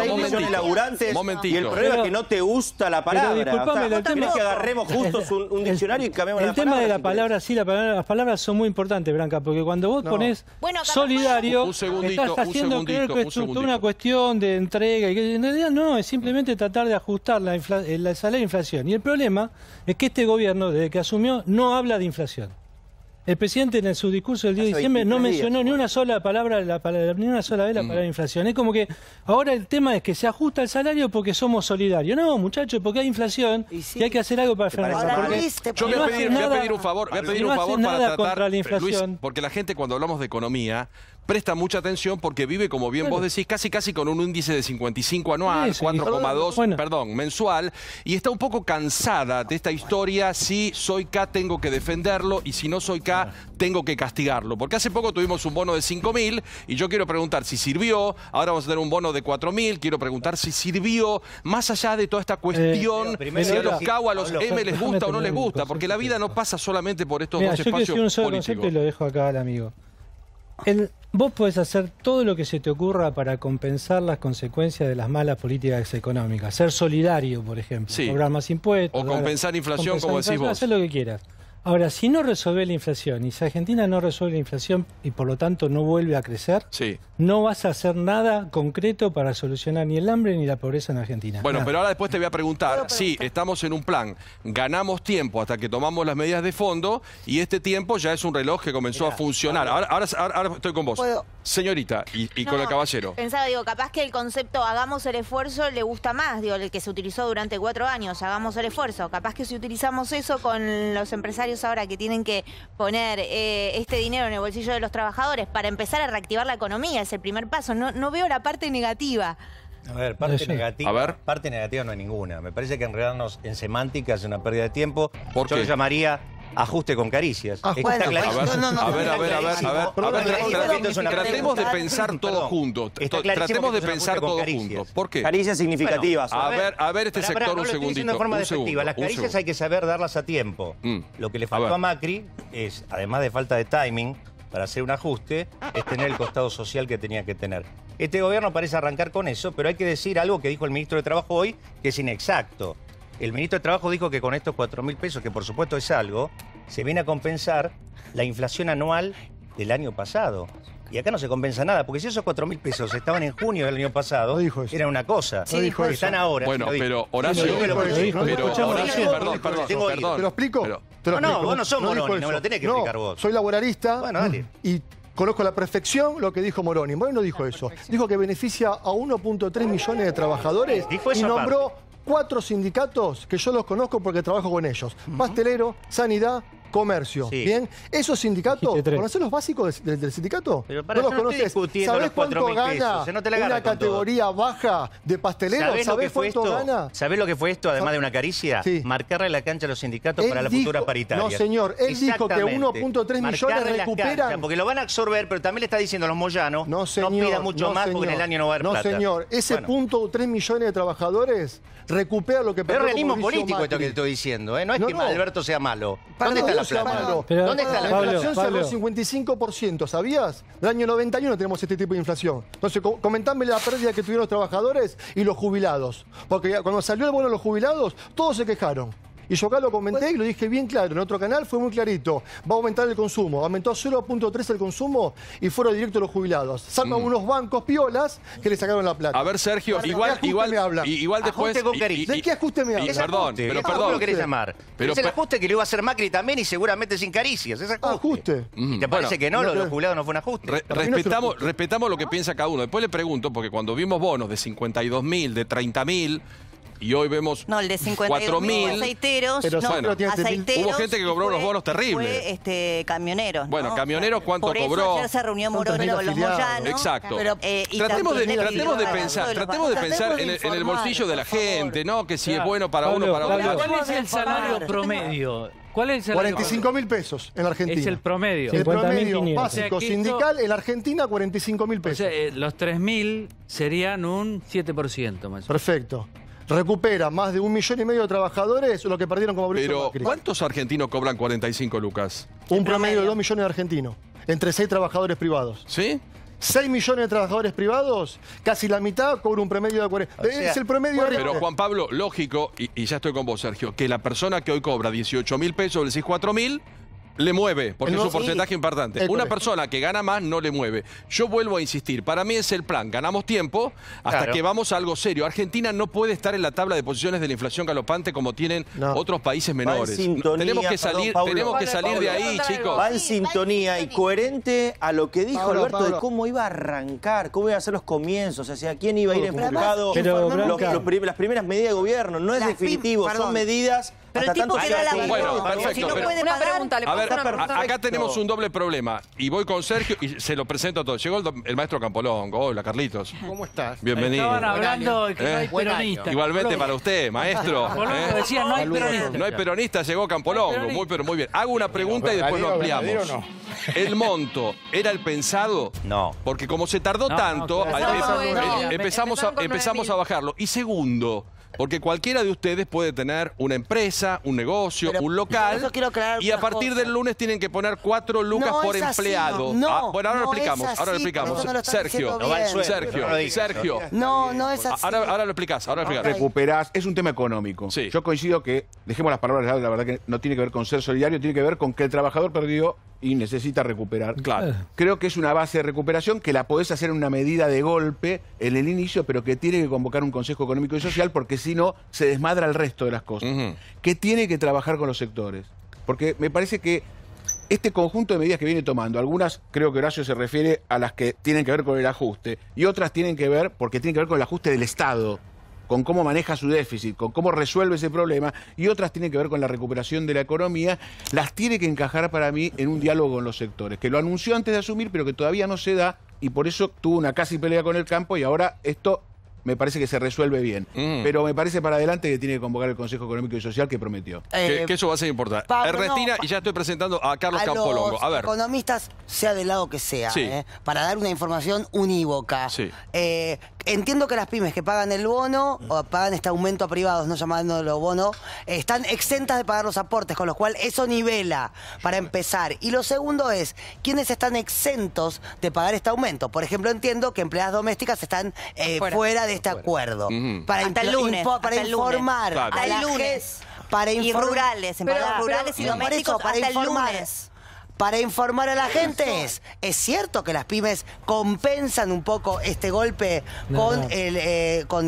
Y el problema es que no te gusta la palabra. ¿Querés que agarremos justos un diccionario y cambiemos la palabra? El tema de la palabra, sí, las palabras son muy importantes, Blanca, porque cuando vos ponés solidario, estás haciendo creer que es una cuestión de entrega, y que en realidad no, es simplemente tratar de ajustar el salario de inflación. Y el problema es que este gobierno, desde que asumió, no habla de inflación. El presidente en su discurso del 10 de diciembre no mencionó ni una sola palabra, ni una sola vez la palabra inflación. Es como que ahora el tema es que se ajusta el salario porque somos solidarios. No, muchachos, porque hay inflación y hay que hacer algo para frenarla. Yo voy a pedir un favor para tratar, Luis, porque la gente cuando hablamos de economía presta mucha atención porque vive, como bien vos decís, casi con un índice de 55 anual, 4,2, mensual, y está un poco cansada de esta historia, si soy K tengo que defenderlo y si no soy K tengo que castigarlo. Porque hace poco tuvimos un bono de 5.000 y yo quiero preguntar si sirvió, ahora vamos a tener un bono de 4.000, quiero preguntar si sirvió, más allá de toda esta cuestión, si a los K o a los M les gusta o no les gusta, porque la vida no pasa solamente por estos dos espacios políticos. Yo quiero decir un solo concepto y lo dejo acá al amigo. Vos podés hacer todo lo que se te ocurra para compensar las consecuencias de las malas políticas económicas. Ser solidario, por ejemplo. Cobrar más impuestos. O compensar inflación, como decís vos. Hacer lo que quieras. Ahora, si no resolvés la inflación, y si Argentina no resuelve la inflación y por lo tanto no vuelve a crecer, no vas a hacer nada concreto para solucionar ni el hambre ni la pobreza en Argentina. Bueno, pero ahora después te voy a preguntar, estamos en un plan, ganamos tiempo hasta que tomamos las medidas de fondo y este tiempo ya es un reloj que comenzó a funcionar. Ahora estoy con vos. Señorita, y con el caballero. Pensaba, capaz que el concepto hagamos el esfuerzo le gusta más, el que se utilizó durante 4 años, hagamos el esfuerzo. Capaz que si utilizamos eso con los empresarios ahora que tienen que poner este dinero en el bolsillo de los trabajadores para empezar a reactivar la economía, es el primer paso. No veo la parte negativa. A ver, parte negativa no hay ninguna. Me parece que enredarnos en semántica es una pérdida de tiempo. Yo lo llamaría ajuste con caricias. Tratemos de pensar todos juntos. Tratemos de pensar todos juntos. ¿Por qué? Caricias significativas. A ver este sector un segundito. De forma despectiva. Las caricias hay que saber darlas a tiempo. Lo que le faltó a Macri es, además de falta de timing para hacer un ajuste, es tener el costado social que tenía que tener. Este gobierno parece arrancar con eso, pero hay que decir algo que dijo el ministro de Trabajo hoy, que es inexacto. El ministro de Trabajo dijo que con estos 4.000 pesos, que por supuesto es algo, se viene a compensar la inflación anual del año pasado. Y acá no se compensa nada, porque si esos 4.000 pesos estaban en junio del año pasado, era una cosa. Están ahora. Bueno, pero Horacio... ¿Te lo explico? No, vos no sos Moroni, no me lo tenés que explicar vos. Soy laboralista y conozco a la perfección lo que dijo Moroni. Moroni no dijo eso. Dijo que beneficia a 1.3 millones de trabajadores y nombró 4 sindicatos que yo los conozco porque trabajo con ellos. Pastelero, sanidad, comercio. ¿Bien? Esos sindicatos, ¿conocés los básicos del sindicato? Pero no los conoces. ¿Sabés cuánto gana una categoría baja de pastelero? ¿Sabés cuánto gana? ¿Sabés lo que fue esto, además de una caricia? Marcarle la cancha a los sindicatos para la futura paritaria. No, señor. Él dijo que 1.3 millones recuperan. Porque lo van a absorber, pero también le está diciendo a los moyanos, no pidan mucho más porque en el año no va a haber plata. No, señor. Ese 1.3 millones de trabajadores recupera lo que perdió. Es realismo político esto que te estoy diciendo, ¿eh? No es que Alberto sea malo. ¿Dónde está la plata? ¿Dónde está la inflación? Cerró 55%, ¿sabías? Del año 91 tenemos este tipo de inflación. Entonces, comentame la pérdida que tuvieron los trabajadores y los jubilados. Porque cuando salió el bono de los jubilados, todos se quejaron. Y yo acá lo comenté y lo dije bien claro. En otro canal fue muy clarito. Va a aumentar el consumo. Aumentó 0.3 el consumo y fueron directo los jubilados. Salvan unos bancos piolas que le sacaron la plata. A ver, Sergio, igual después... ¿De qué ajuste me habla? Perdón, pero ¿Cómo perdón. lo querés llamar? Pero es el ajuste que le iba a hacer Macri también y seguramente sin caricias. Es ajuste. ¿Y te parece que no? Lo de los jubilados no fue un ajuste. Respetamos lo que piensa cada uno. Después le pregunto, porque cuando vimos bonos de 52.000, de 30.000... Y hoy vemos 4.000 aceiteros, hubo gente que cobró unos bonos terribles. Fue camioneros. Bueno, ¿no? camioneros, ¿cuánto por cobró? Eso ayer se reunió Moroni con los Moyanos. Exacto. Y tratemos de pensar en el bolsillo de la gente, ¿no? Que si es bueno para uno, para otro. ¿Cuál es el salario promedio? ¿Cuál es el salario? 45.000 pesos en la Argentina. Es el promedio. El promedio básico sindical en la Argentina, 45.000 pesos. O sea, los 3.000 serían un 7% más o menos. Perfecto. Recupera más de 1,5 millones de trabajadores lo que perdieron como Mauricio Macri. Pero, ¿cuántos argentinos cobran 45 lucas? Un promedio de 2 millones de argentinos, entre 6 trabajadores privados. ¿Sí? 6 millones de trabajadores privados, casi la mitad cobra un promedio de 40. O sea, es el promedio. Pero Juan Pablo, lógico, y ya estoy con vos, Sergio, que la persona que hoy cobra 18.000 pesos, le decís 4.000, le mueve, porque es un porcentaje importante. Una persona que gana más no le mueve. Yo vuelvo a insistir, para mí es el plan, ganamos tiempo hasta que vamos a algo serio. Argentina no puede estar en la tabla de posiciones de la inflación galopante como tienen otros países menores. Tenemos que salir de ahí, chicos. Va en sintonía y coherente a lo que dijo Alberto de cómo iba a arrancar, cómo iban a ser los comienzos, o sea, quién iba a ir enfocado, las primeras medidas de gobierno. No es definitivo, son medidas... Pero el tipo que da la bueno, perfecto. Si no puede una pregunta, a ver, acá tenemos un doble problema. Y voy con Sergio y se lo presento a todos. Llegó el maestro Campolongo. Hola, Carlitos. ¿Cómo estás? Bienvenido. Estaban hablando de que no hay peronista. Igualmente para usted, maestro. Decía, no hay peronista. No hay peronista, llegó Campolongo. Muy bien. Hago una pregunta y después lo ampliamos. ¿El monto era el pensado? No. Porque como se tardó tanto, empezamos a bajarlo. Y segundo... Porque cualquiera de ustedes puede tener una empresa, un negocio, un local, y a partir del lunes tienen que poner 4 lucas por empleado. Bueno, ahora lo explicamos. Sergio. No es así. Ahora lo explicás. Recuperás, es un tema económico. Sí. Yo coincido que, dejemos las palabras de lado, la verdad que no tiene que ver con ser solidario, tiene que ver con que el trabajador perdió y necesita recuperar. Claro. Creo que es una base de recuperación que la podés hacer en una medida de golpe en el inicio, pero que tiene que convocar un Consejo Económico y Social porque si no, se desmadra el resto de las cosas. Que tiene que trabajar con los sectores. Porque me parece que este conjunto de medidas que viene tomando, algunas creo que Horacio se refiere a las que tienen que ver con el ajuste y otras tienen que ver, porque tienen que ver con el ajuste del Estado, con cómo maneja su déficit, con cómo resuelve ese problema, y otras tienen que ver con la recuperación de la economía, las tiene que encajar para mí en un diálogo con los sectores, que lo anunció antes de asumir, pero que todavía no se da, y por eso tuvo una casi pelea con el campo, y ahora esto me parece que se resuelve bien. Pero me parece para adelante que tiene que convocar el Consejo Económico y Social que prometió. Que eso va a ser importante. Ernestina, y ya estoy presentando a Carlos Campolongo. A ver. Economistas, sea del lado que sea, para dar una información unívoca. Sí. Entiendo que las pymes que pagan el bono o pagan este aumento a privados, no llamándolo bono, están exentas de pagar los aportes, con lo cual eso nivela para empezar. Y lo segundo es, ¿quiénes están exentos de pagar este aumento? Por ejemplo, entiendo que empleadas domésticas están fuera de este acuerdo. Para hasta el lunes. Para informar. Hasta el lunes. Y rurales, empleadas rurales y domésticos hasta el lunes. Para informar a la gente es cierto que las pymes compensan un poco este golpe con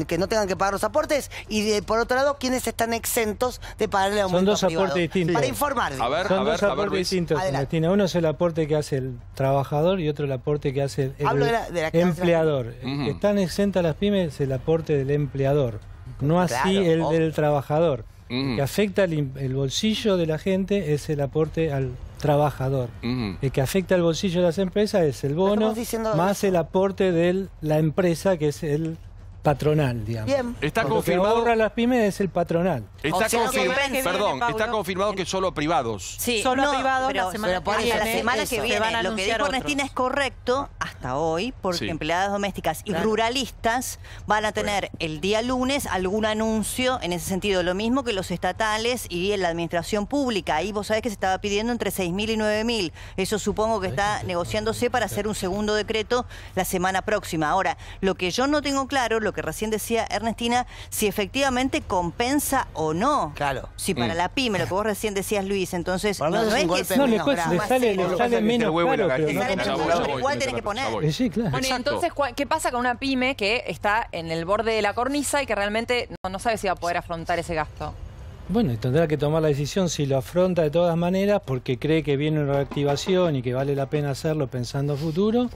que no tengan que pagar los aportes y por otro lado, ¿quiénes están exentos de pagar el aumento privado? Son dos aportes distintos. Para informar. Son dos aportes distintos, Ernestina. Uno es el aporte que hace el trabajador y otro el aporte que hace el empleador. El que están exentas las pymes es el aporte del empleador, no así el del trabajador. El que afecta el bolsillo de la gente es el aporte al trabajador. El que afecta el bolsillo de las empresas es el bono más el aporte de la empresa, que es el patronal, digamos. Bien. Está confirmado. Lo que ahorra las pymes es el patronal. Está confirmado que solo privados. Sí, solo privados pero la semana que viene. Lo que dijo Ernestina es correcto hasta hoy, porque empleadas domésticas y ruralistas van a tener el día lunes algún anuncio en ese sentido, lo mismo que los estatales y en la administración pública. Ahí vos sabés que se estaba pidiendo entre 6.000 y 9.000. Eso supongo que está negociándose para hacer un segundo decreto la semana próxima. Ahora, lo que yo no tengo claro, lo que recién decía Ernestina, si efectivamente compensa o no. Claro. Si para la pyme, lo que vos recién decías, Luis, entonces no es que no, le sale menos caro, pero igual tenés que poner. Sí, claro. Bueno, y entonces, ¿qué pasa con una pyme que está en el borde de la cornisa y que realmente no sabe si va a poder afrontar ese gasto? Bueno, y tendrá que tomar la decisión si lo afronta de todas maneras porque cree que viene una reactivación y que vale la pena hacerlo pensando futuro,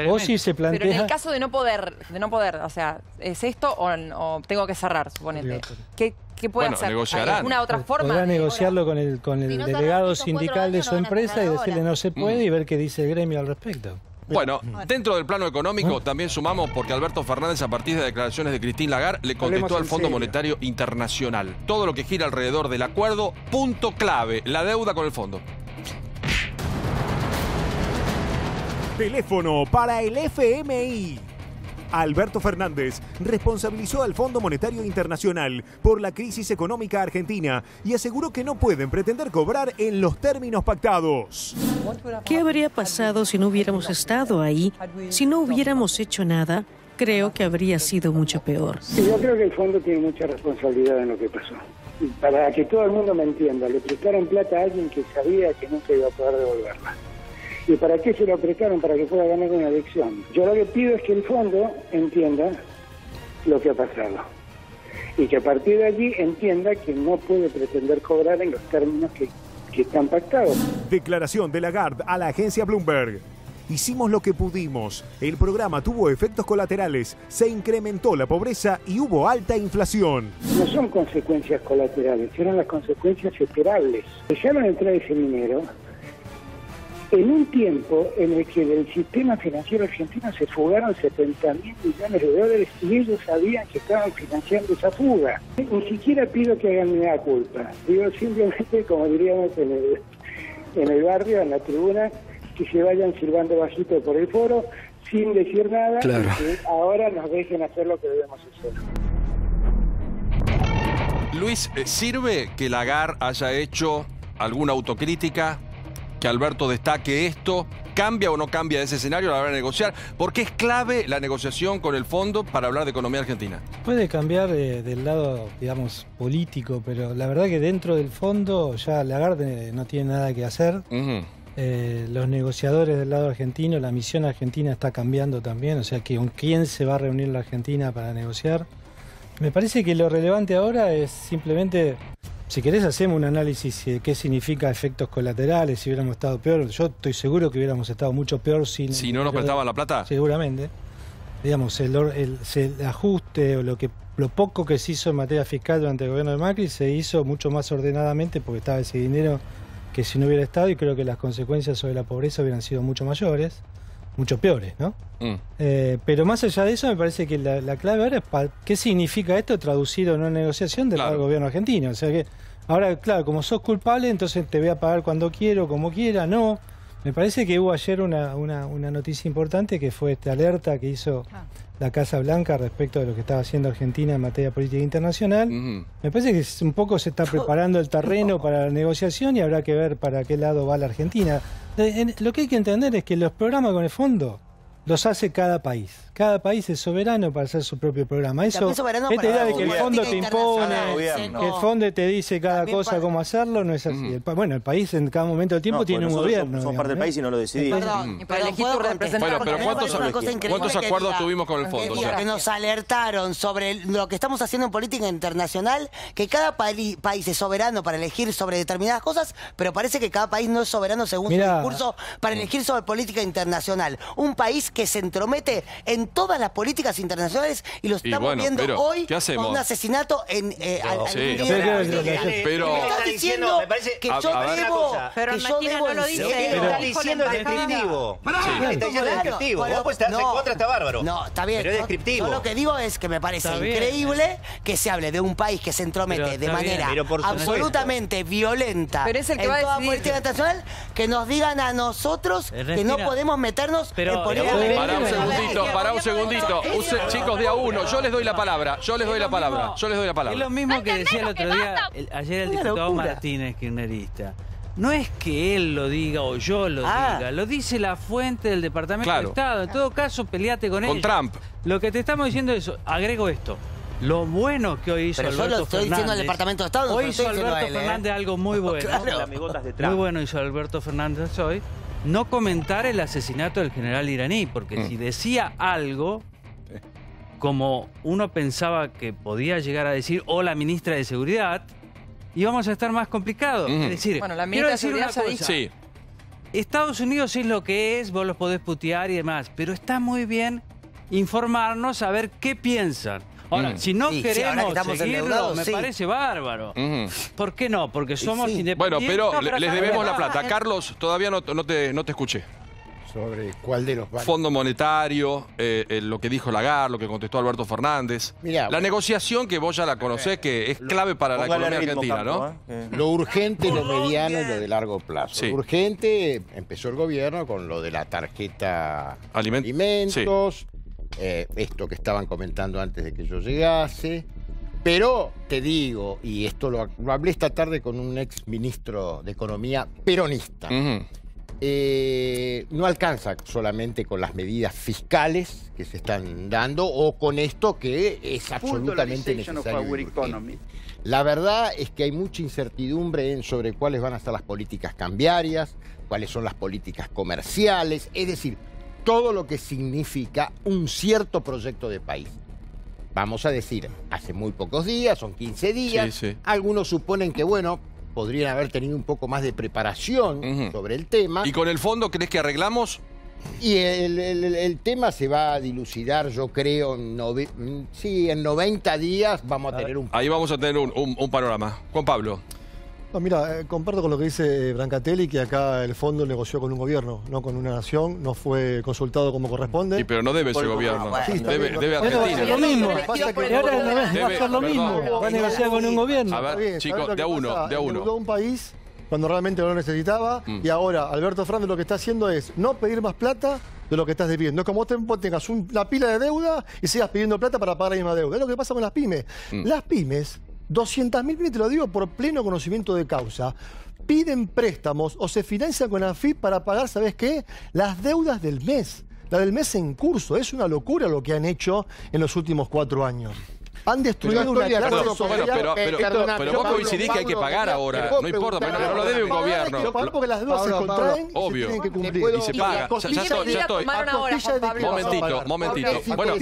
o si se plantea... Pero en el caso de no poder, o sea, ¿es esto o tengo que cerrar, suponete? ¿Qué puede hacer? Negociarán. ¿Alguna otra forma? Podrá negociarlo con el delegado sindical de su empresa y decirle no se puede y ver qué dice el gremio al respecto. Bueno, dentro del plano económico también sumamos porque Alberto Fernández, a partir de declaraciones de Christine Lagarde, le contestó al Fondo Monetario Internacional. Todo lo que gira alrededor del acuerdo, punto clave, la deuda con el fondo. Teléfono para el FMI. Alberto Fernández responsabilizó al Fondo Monetario Internacional por la crisis económica argentina y aseguró que no pueden pretender cobrar en los términos pactados. ¿Qué habría pasado si no hubiéramos estado ahí? Si no hubiéramos hecho nada, creo que habría sido mucho peor. Sí, yo creo que el fondo tiene mucha responsabilidad en lo que pasó. Para que todo el mundo me entienda, le prestaron plata a alguien que sabía que nunca iba a poder devolverla. ¿Y para qué se lo prestaron? Para que pueda ganar una elección. Yo lo que pido es que el fondo entienda lo que ha pasado. Y que a partir de allí entienda que no puede pretender cobrar en los términos que están pactados. Declaración de Lagarde a la agencia Bloomberg. Hicimos lo que pudimos. El programa tuvo efectos colaterales, se incrementó la pobreza y hubo alta inflación. No son consecuencias colaterales, eran las consecuencias esperables. Dejaron entrar ese dinero en un tiempo en el que del sistema financiero argentino se fugaron 70.000 millones de dólares y ellos sabían que estaban financiando esa fuga. Ni siquiera pido que hagan mea culpa. Digo simplemente, como diríamos en el barrio, en la tribuna, que se vayan silbando bajito por el foro sin decir nada, y que ahora nos dejen hacer lo que debemos hacer. Luis, ¿sirve que Lagarde haya hecho alguna autocrítica? Que Alberto destaque esto, ¿cambia o no cambia ese escenario a la hora de negociar? Porque es clave la negociación con el fondo para hablar de economía argentina. Puede cambiar del lado, digamos, político, pero la verdad que dentro del fondo ya Lagarde no tiene nada que hacer. Los negociadores del lado argentino, la misión argentina está cambiando también, o sea que con quién se va a reunir la Argentina para negociar. Me parece que lo relevante ahora es simplemente... Si querés hacemos un análisis de qué significa efectos colaterales, si hubiéramos estado peor. Yo estoy seguro que hubiéramos estado mucho peor sin... ¿Si no nos prestaban la plata? Seguramente. Digamos, el ajuste o lo poco que se hizo en materia fiscal durante el gobierno de Macri se hizo mucho más ordenadamente porque estaba ese dinero que si no hubiera estado, y creo que las consecuencias sobre la pobreza hubieran sido mucho mayores, mucho peores, ¿no? Pero más allá de eso, me parece que la clave ahora es qué significa esto traducido en una negociación del gobierno argentino. O sea que ahora, claro, como sos culpable, entonces te voy a pagar cuando quiero, como quiera, no. Me parece que hubo ayer una noticia importante que fue esta alerta que hizo la Casa Blanca respecto de lo que estaba haciendo Argentina en materia política internacional. Me parece que un poco se está preparando el terreno para la negociación y habrá que ver para qué lado va la Argentina. Lo que hay que entender es que los programas con el fondo los hace cada país. Cada país es soberano para hacer su propio programa. Eso, esta idea de que el fondo te impone, que el fondo te dice cada cosa cómo hacerlo, no es así. Bueno, el país en cada momento del tiempo tiene un gobierno. Somos parte del país y no lo decidimos. Para elegir tu representante. Bueno, pero ¿cuántos acuerdos tuvimos con el fondo? Que nos alertaron sobre lo que estamos haciendo en política internacional, que cada país es soberano para elegir sobre determinadas cosas, pero parece que cada país no es soberano según su discurso para elegir sobre política internacional. Un país que se entromete en todas las políticas internacionales y lo estamos viendo hoy con un asesinato en pero me estás diciendo que yo debo, pero Argentina no lo dice, está diciendo descriptivo. Está diciendo descriptivo. Vos puedes estar en contra, está bárbaro. No, está bien. Pero es descriptivo. Yo lo que digo es que me parece increíble que se hable de un país que se entromete de manera absolutamente violenta pero es el que en va a toda decidir política internacional, que nos digan a nosotros que no podemos meternos en política Pará un segundito. Chicos, de a uno. Yo les doy la palabra. Yo les doy la palabra. Es lo mismo que decía el otro día, ayer el diputado Martínez, kirchnerista. No es que él lo diga o yo lo diga, lo dice la fuente del Departamento de Estado. En todo caso, peleate con ellos. Con Trump. Lo que te estamos diciendo es, agrego esto. Lo bueno que hoy hizo Alberto Fernández. Pero yo lo estoy diciendo al Departamento de Estado. Hoy hizo Alberto Fernández algo muy bueno. Muy bueno hizo Alberto Fernández hoy. No comentar el asesinato del general iraní, porque si decía algo, como uno pensaba que podía llegar a decir, o la ministra de Seguridad, íbamos a estar más complicados. Es decir, bueno, la ministra de Seguridad ya dijo. Sí. Estados Unidos es lo que es, vos los podés putear y demás, pero está muy bien informarnos, a ver qué piensan. Ahora, si no queremos seguirlo, me parece bárbaro. ¿Por qué no? Porque somos independientes. Bueno, pero les debemos la plata. Carlos, todavía no te escuché. ¿Sobre cuál de los varios? Fondo Monetario, lo que dijo Lagarde, lo que contestó Alberto Fernández. Mirá, la negociación que vos ya la conocés, que es clave para la economía argentina, ¿no? Lo urgente, lo mediano y lo de largo plazo. Sí. Lo urgente, empezó el gobierno con lo de la tarjeta alimentos, esto que estaban comentando antes de que yo llegase. Pero te digo, y esto lo hablé esta tarde con un ex ministro de Economía peronista, no alcanza solamente con las medidas fiscales que se están dando o con esto que es absolutamente necesario. La verdad es que hay mucha incertidumbre sobre cuáles van a ser las políticas cambiarias, cuáles son las políticas comerciales, es decir, todo lo que significa un cierto proyecto de país. Vamos a decir, hace muy pocos días, son 15 días, algunos suponen que, bueno, podrían haber tenido un poco más de preparación sobre el tema. ¿Y con el fondo crees que arreglamos? Y el tema se va a dilucidar, yo creo, en 90 días vamos a tener un... Ahí vamos a tener un panorama. Juan Pablo. No, mira, comparto con lo que dice Brancatelli, que acá el fondo negoció con un gobierno, no con una nación, no fue consultado como corresponde. Sí, pero no debe ese gobierno. Debe Argentina. Lo mismo. Va a ser lo mismo. Va a negociar con un gobierno. A ver, chicos, de a uno. Endeudó un país cuando realmente no lo necesitaba y ahora Alberto Fernández lo que está haciendo es no pedir más plata de lo que estás debiendo. Es como vos tengas una pila de deuda y sigas pidiendo plata para pagar la misma deuda. Es lo que pasa con las pymes. Las pymes... 200.000 pymes, te lo digo por pleno conocimiento de causa, piden préstamos o se financian con AFIP para pagar, ¿sabes qué? Las deudas del mes, la del mes en curso. Es una locura lo que han hecho en los últimos 4 años. Han destruido una clase social. Pero vos coincidís que hay que pagar ahora. No importa, pero no lo debe un gobierno. Lo pagan porque las deudas se contraen y se tienen que cumplir. Y se paga. Ya estoy. Momentito. Bueno,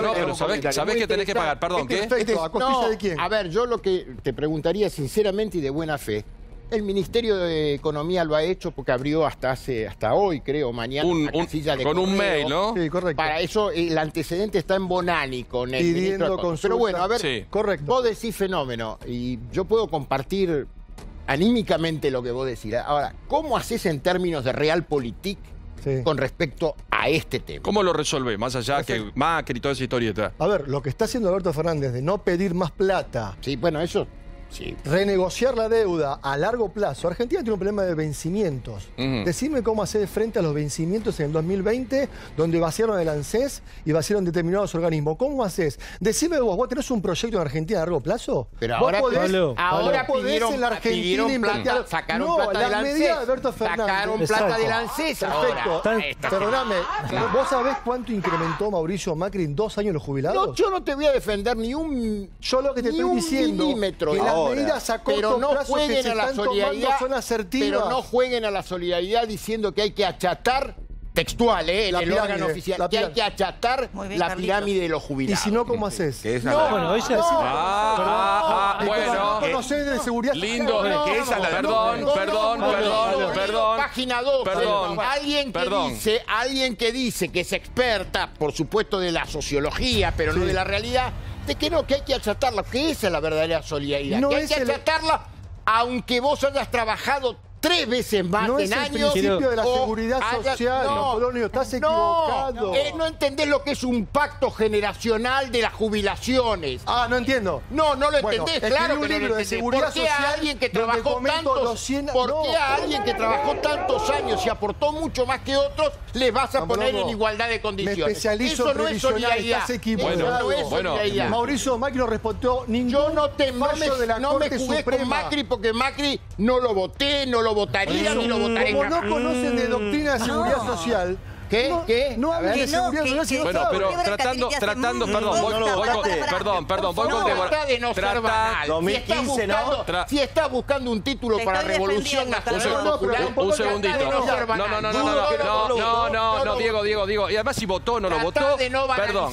no, pero sabés que tenés que pagar. Perdón, ¿qué? ¿A costilla de quién? A ver, yo lo que te preguntaría sinceramente y de buena fe, el Ministerio de Economía lo ha hecho porque abrió hasta hoy, creo, mañana, una casilla de con correo. Un mail, ¿no? Sí, correcto. Para eso el antecedente está en Bonani con el ministro de Pero bueno, a ver, correcto. Vos decís fenómeno y yo puedo compartir anímicamente lo que vos decís. Ahora, ¿cómo haces en términos de realpolitik con respecto a este tema? ¿Cómo lo resolvé? Más allá que Macri y toda esa historieta. A ver, lo que está haciendo Alberto Fernández de no pedir más plata. Sí, bueno, eso... Sí. Renegociar la deuda a largo plazo. Argentina tiene un problema de vencimientos. Decime cómo hacer frente a los vencimientos en el 2020, donde vaciaron el ANSES y vaciaron determinados organismos. ¿Cómo haces? Decime vos tenés un proyecto en Argentina a largo plazo. Pero ahora pidieron en la Argentina sacaron plata del ANSES. Sacaron plata del ANSES. Perfecto. Perdóname, ¿vos sabés cuánto incrementó Mauricio Macri en 2 años los jubilados? No, yo no te voy a defender ni un... Yo lo que te estoy diciendo... milímetro. Medidas a corto plazo que se están tomando son asertivas. Pero no jueguen a la solidaridad diciendo que hay que achatar, textual, el órgano oficial, que hay que achatar la pirámide de los jubilados. ¿Y si no, cómo haces? Bueno, de seguridad. Lindo. Perdón. Página 2. Alguien que dice que es experta, por supuesto, de la sociología, pero no de la realidad, de que no, que hay que achatarla, que esa es la verdadera solidaridad, que hay que achatarla, aunque vos hayas trabajado 3 veces más no en es el años. principio de la seguridad social, Polonio, estás equivocado. No entendés lo que es un pacto generacional de las jubilaciones. No entiendo. No lo entendés, claro que no lo entendés. ¿Por qué a alguien que trabajó tantos años y aportó mucho más que otros, les vas a poner en igualdad de condiciones? Me especializo Eso no es solidaridad. Estás equivocado. Mauricio Macri no respondió ningún fallo de la Corte Suprema. Con Macri porque Macri no lo voté, no lo votaría, ni lo votaré. Como no conocen de doctrina de seguridad social, ¿Qué? No hablan de seguridad social. Bueno, pero tratando, perdón, voy con Débora. De no ser banal. 2015, ¿no? Si estás buscando un título para Revolución Nacional Popular, un segundito. No, Diego. Y además si votó o no lo votó, perdón.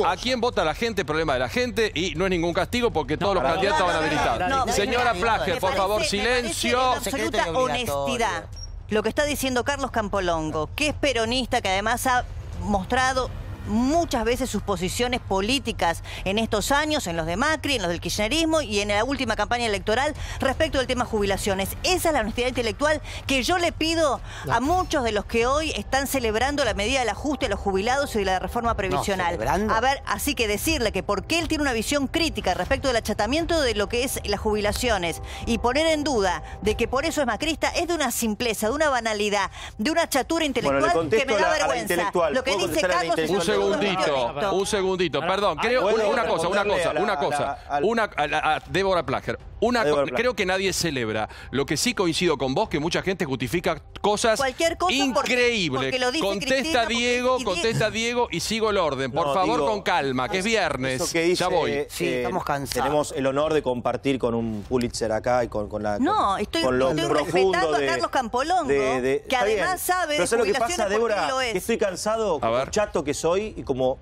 ¿A quién vota la gente? Problema de la gente y no es ningún castigo porque todos los candidatos estaban habilitados. Señora Plager, por favor, silencio. Absoluta honestidad. Lo que está diciendo Carlos Campolongo, que es peronista, que además ha mostrado muchas veces sus posiciones políticas en estos años, en los de Macri, en los del kirchnerismo y en la última campaña electoral respecto del tema jubilaciones. Esa es la honestidad intelectual que yo le pido a muchos de los que hoy están celebrando la medida del ajuste a los jubilados y de la reforma previsional. A ver, así que decirle que porque él tiene una visión crítica respecto del achatamiento de lo que es las jubilaciones y poner en duda de que por eso es macrista es de una simpleza, de una banalidad, de una chatura intelectual que me da vergüenza. Lo que dice Carlos es un segundito, perdón, creo una cosa, Débora Plager. Creo que nadie celebra. Lo que sí coincido con vos, que mucha gente justifica cosas increíbles. Contesta Diego y sigo el orden. Por favor, con calma, que es viernes. Ya voy. Sí, estamos cansados. Tenemos el honor de compartir con un Pulitzer acá y con lo estoy profundo respetando a Carlos Campolongo, que además sabe de jubilaciones. Pero ¿sabes lo que pasa, Débora? Que estoy cansado, como chato que soy y como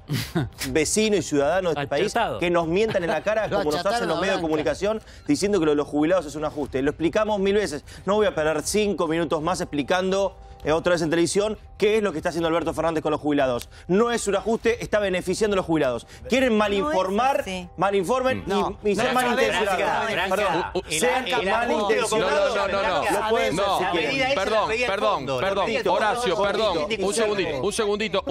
vecino y ciudadano de este país, que nos mientan en la cara como nos hacen los medios de comunicación diciendo que lo de los jubilados es un ajuste. Lo explicamos 1000 veces. No voy a perder 5 minutos más explicando otra vez en televisión qué es lo que está haciendo Alberto Fernández con los jubilados. No es un ajuste, está beneficiando a los jubilados. Quieren malinformar, malinformen y sean malintencionados. Perdón, sean malintencionados. No pueden ser si quieren. Perdón, Horacio, un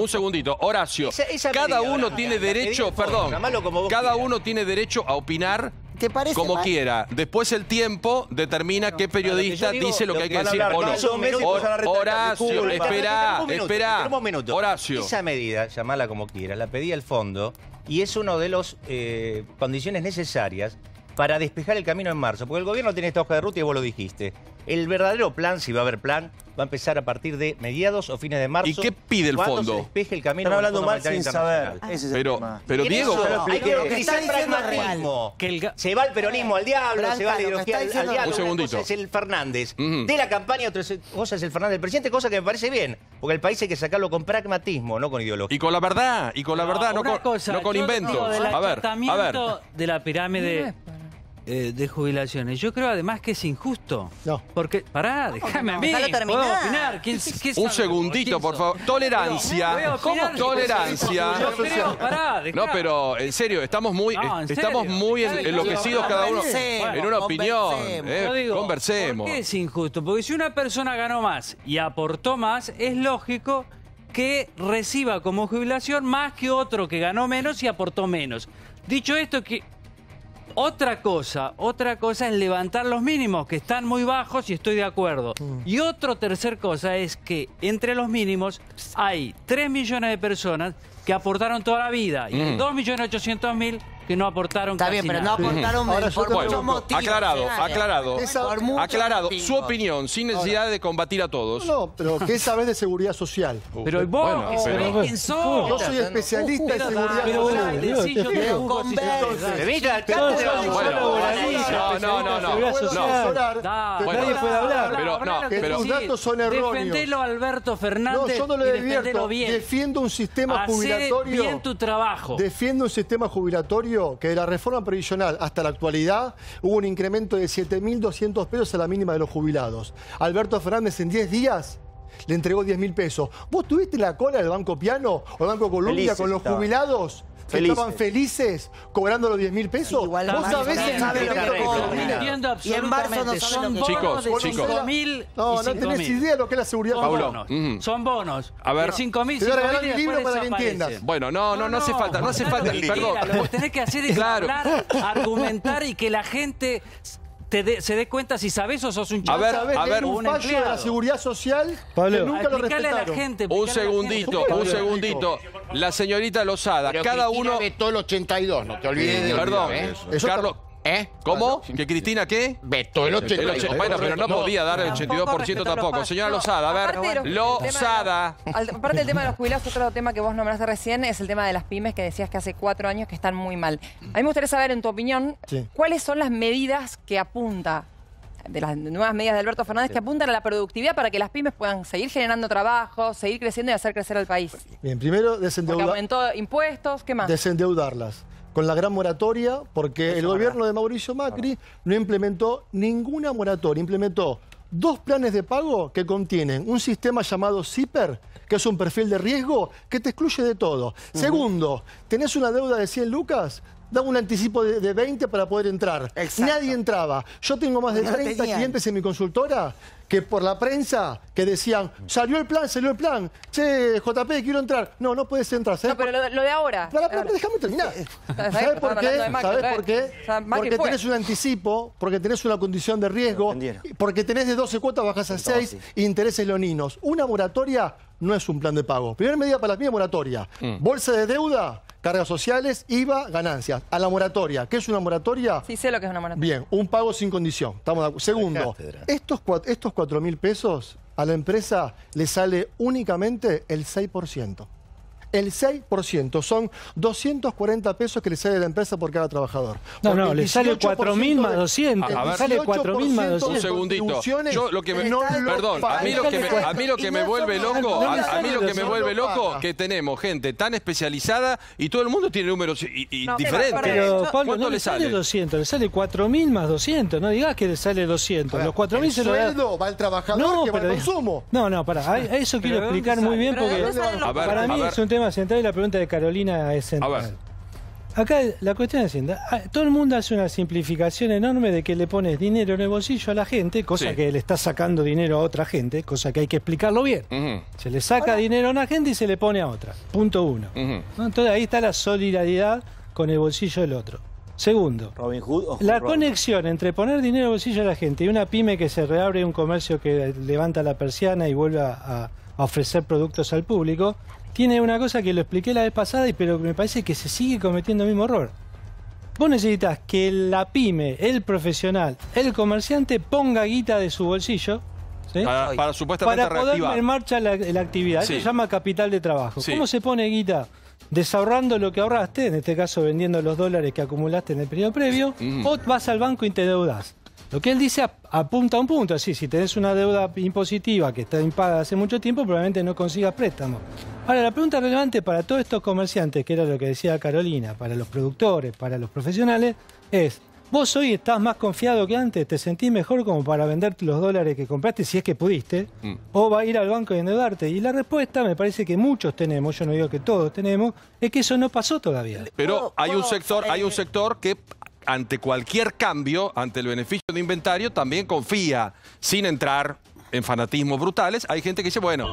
segundito. Horacio, cada uno tiene derecho, cada uno tiene derecho a opinar como quiera. Después el tiempo determina qué periodista dice lo que hay que decir o no. Horacio, espera. Un minuto. Horacio. Esa medida, llamala como quieras, la pedía el fondo y es una de las condiciones necesarias para despejar el camino en marzo. Porque el gobierno tiene esta hoja de ruta y vos lo dijiste. El verdadero plan, si va a haber plan, va a empezar a partir de mediados o fines de marzo. ¿Y qué pide el fondo? Se despeje el camino. Están hablando mal sin saber. Pero Diego, hay que utilizar el pragmatismo. Se va el peronismo al diablo, se va la ideología al diablo. Un segundito. Una cosa es el Fernández de la campaña, otra cosa es el Fernández del presidente, cosa que me parece bien. Porque el país hay que sacarlo con pragmatismo, no con ideología. Y con la verdad, no con inventos. A ver. De la pirámide de jubilaciones. Yo creo además que es injusto. No. Porque, déjame a mí. ¿Puedo opinar? Un segundito, por favor. Tolerancia. ¿Cómo tolerancia? No, pero en serio, estamos muy enloquecidos cada uno en una opinión. Conversemos. ¿Por qué es injusto? Porque si una persona ganó más y aportó más, es lógico que reciba como jubilación más que otro que ganó menos y aportó menos. Dicho esto, otra cosa es levantar los mínimos, que están muy bajos y estoy de acuerdo. Y tercer cosa es que entre los mínimos hay 3 millones de personas que aportaron toda la vida y 2.800.000 que no aportaron casi nada. Está bien, pero no aportaron por muchos motivos. Aclarado. Su opinión, sin necesidad de combatir a todos. No, pero ¿qué sabés de seguridad social? Pero vos, ¿quién sos? Yo soy especialista en seguridad social. Nadie puede hablar. Que tus datos son erróneos. Defendelo, Alberto Fernández. No, yo no lo divierto. Defiendo un sistema jubilatorio. Bien tu trabajo. Defiendo un sistema jubilatorio que de la reforma previsional hasta la actualidad hubo un incremento de 7.200 pesos a la mínima de los jubilados. Alberto Fernández en 10 días le entregó 10.000 pesos. ¿Vos tuviste la cola del Banco Piano o el Banco Colombia con los jubilados? Estaban felices cobrando los 10.000 pesos. Igual vos sabés el y en marzo no son bonos de 5.000. No tenés idea de lo que es la seguridad. Paulo, son bonos. A ver, 5.000. Te voy a regalar un libro para que entiendas. Bueno, no hace falta, no hace falta. Perdón. Lo que tenés que hacer es hablar, argumentar y que la gente se dé cuenta si sabés o sos un chico. A ver, un fallo de la seguridad social Pablo, que nunca lo respetaron. A la gente, un segundito. La señorita Lozada, pero cada Cristina uno vetó el 82, no te olvides de Perdón, eso. Carlos. ¿Cómo? ¿Que Cristina qué? Vetó el 82. Bueno, pero no podía dar el 82% tampoco. Señora Lozada, a ver, Lozada. Aparte del tema de los jubilados, otro tema que vos nombraste recién es el tema de las pymes, que decías que hace 4 años que están muy mal. A mí me gustaría saber, en tu opinión, ¿cuáles son las medidas que apunta, de las nuevas medidas de Alberto Fernández, que apuntan a la productividad para que las pymes puedan seguir generando trabajo, seguir creciendo y hacer crecer al país? Bien, primero desendeudar. Porque aumentó impuestos, ¿qué más? Desendeudarlas. Con la gran moratoria, porque el gobierno de Mauricio Macri no implementó ninguna moratoria, implementó 2 planes de pago que contienen un sistema llamado CIPER, que es un perfil de riesgo que te excluye de todo. Segundo, tenés una deuda de 100 lucas, da un anticipo de 20 para poder entrar. Exacto. Nadie entraba. Yo tengo más de 30 clientes en mi consultora que por la prensa que decían, salió el plan. Che, JP, quiero entrar. No puedes entrar. No, pero lo de ahora. Déjame terminar. ¿Sabes por qué? ¿Sabes por qué? Porque tenés un anticipo, porque tenés una condición de riesgo, porque tenés de 12 cuotas, bajas a 6, intereses leoninos. Una moratoria no es un plan de pago. Primera medida para la mía, moratoria. Bolsa de deuda, cargas sociales, IVA, ganancias. A la moratoria. ¿Qué es una moratoria? Sí, sé lo que es una moratoria. Bien, un pago sin condición. Estamos de acuerdo. Segundo, estos 4.000 pesos a la empresa le sale únicamente el 6%. El 6% son 240 pesos que le sale a la empresa por cada trabajador. No, le sale 4.000 más 200. Le sale 4.000 más 200. Un segundito. Yo lo que perdón, a mí lo que me vuelve loco, que tenemos gente tan especializada y todo el mundo tiene números diferentes. Pero Pablo, ¿cuánto no le sale 200? Le sale 4.000 más 200. No digas que le sale 200. Los 4.000 se lo da. El sueldo va al trabajador que va al consumo. No, pará. Eso quiero explicar muy bien porque para mí es un tema central y la pregunta de Carolina es central. Acá la cuestión es todo el mundo hace una simplificación enorme de que le pones dinero en el bolsillo a la gente, cosa que le está sacando dinero a otra gente, cosa que hay que explicarlo bien. Se le saca dinero a una gente y se le pone a otra. Punto 1. ¿No? Entonces ahí está la solidaridad con el bolsillo del otro. Segundo, Robin Hood la conexión entre poner dinero en el bolsillo a la gente y una pyme que se reabre, un comercio que levanta la persiana y vuelve a ofrecer productos al público, tiene una cosa que lo expliqué la vez pasada, pero me parece que se sigue cometiendo el mismo error. Vos necesitas que la pyme, el profesional, el comerciante ponga guita de su bolsillo, ¿sí? para supuestamente para poder poner en marcha la actividad. Eso se llama capital de trabajo. ¿Cómo se pone guita? Desahorrando lo que ahorraste, en este caso vendiendo los dólares que acumulaste en el periodo previo, o vas al banco y te endeudás. Lo que él dice apunta a un punto, así, si tenés una deuda impositiva que está impagada hace mucho tiempo, probablemente no consigas préstamo. Ahora, la pregunta relevante para todos estos comerciantes, que era lo que decía Carolina, para los productores, para los profesionales, es, ¿vos hoy estás más confiado que antes? ¿Te sentís mejor como para vender los dólares que compraste, si es que pudiste? ¿O va a ir al banco y endeudarte? Y la respuesta, me parece que muchos tenemos, yo no digo que todos tenemos, es que eso no pasó todavía. Pero hay un sector que ante cualquier cambio, ante el beneficio de inventario, también confía, sin entrar en fanatismos brutales. Hay gente que dice, bueno,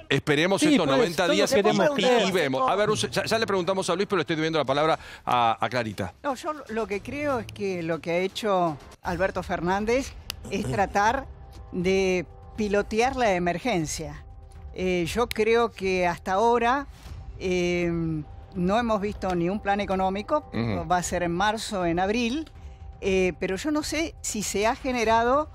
esperemos estos 90 días y vemos. A ver, ya le preguntamos a Luis, pero le estoy debiendo la palabra a Clarita. No, yo lo que creo es que lo que ha hecho Alberto Fernández es tratar de pilotear la emergencia. Yo creo que hasta ahora no hemos visto ni un plan económico, va a ser en marzo, en abril, pero yo no sé si se ha generado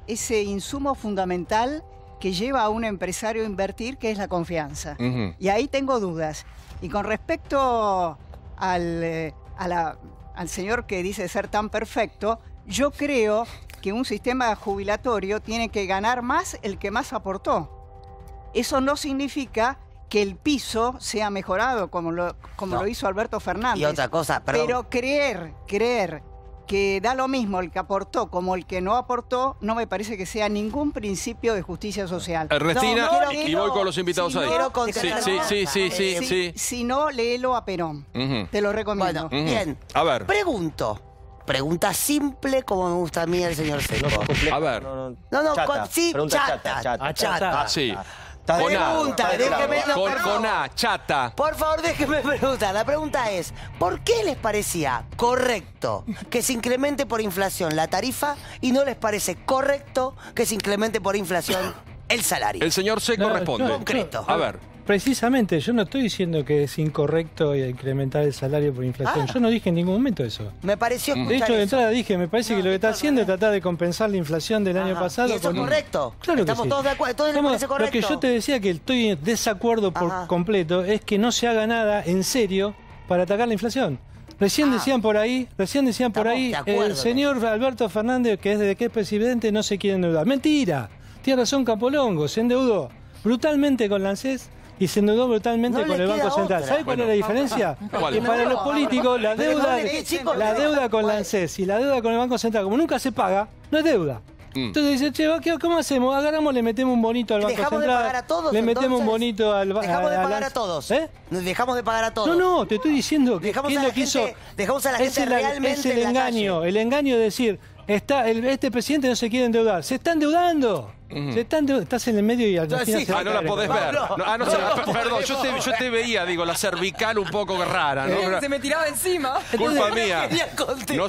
ese insumo fundamental que lleva a un empresario a invertir, que es la confianza. Y ahí tengo dudas. Y con respecto al señor que dice ser tan perfecto, yo creo que un sistema jubilatorio tiene que ganar más el que más aportó. Eso no significa que el piso sea mejorado como lo hizo Alberto Fernández. Y otra cosa, pero creer que da lo mismo el que aportó como el que no aportó, no me parece que sea ningún principio de justicia social. Ernestina, y voy con los invitados ahí. Sí. Si no, léelo a Perón. Te lo recomiendo. Bueno, bien. A ver. Pregunta simple como me gusta a mí el señor Seco. A ver. Chata. Sí. Pregunta, déjeme con A, chata. Por favor, déjeme preguntar. La pregunta es, ¿por qué les parecía correcto que se incremente por inflación la tarifa y no les parece correcto que se incremente por inflación el salario? El señor Seco responde. Concreto. A ver. Precisamente, yo no estoy diciendo que es incorrecto incrementar el salario por inflación. Yo no dije en ningún momento eso. Me pareció escuchar De hecho, de eso. entrada dije, me parece que lo que está haciendo es tratar de compensar la inflación del año pasado. ¿Y eso es correcto? Claro que Estamos sí. todos de acuerdo. ¿Todo le parece correcto? Lo que yo te decía que estoy en desacuerdo por completo es que no se haga nada en serio para atacar la inflación. Recién decían por ahí, el señor Alberto Fernández, que es presidente, no se quiere endeudar. Mentira. Tiene razón Capolongo, se endeudó brutalmente con la ANSES y se endeudó brutalmente con el Banco Central. ¿Sabe cuál es la diferencia? Que para los políticos la deuda con la ANSES y la deuda con el Banco Central, como nunca se paga, no es deuda. Entonces dice, che, ¿cómo hacemos? Agarramos, le metemos un bonito al Banco Central. ¿Dejamos de pagar a todos? Le metemos un bonito al Banco Central. ¿Dejamos de pagar a todos? ¿Dejamos de pagar a todos? No, te estoy diciendo que dejamos a la gente realmente el engaño. El engaño de decir, este presidente no se quiere endeudar. ¡Se está endeudando! Estás en el medio y Argentina no la podés ver. Perdón, yo te veía, digo, la cervical un poco rara, ¿no? Se me tiraba encima. Culpa mía. No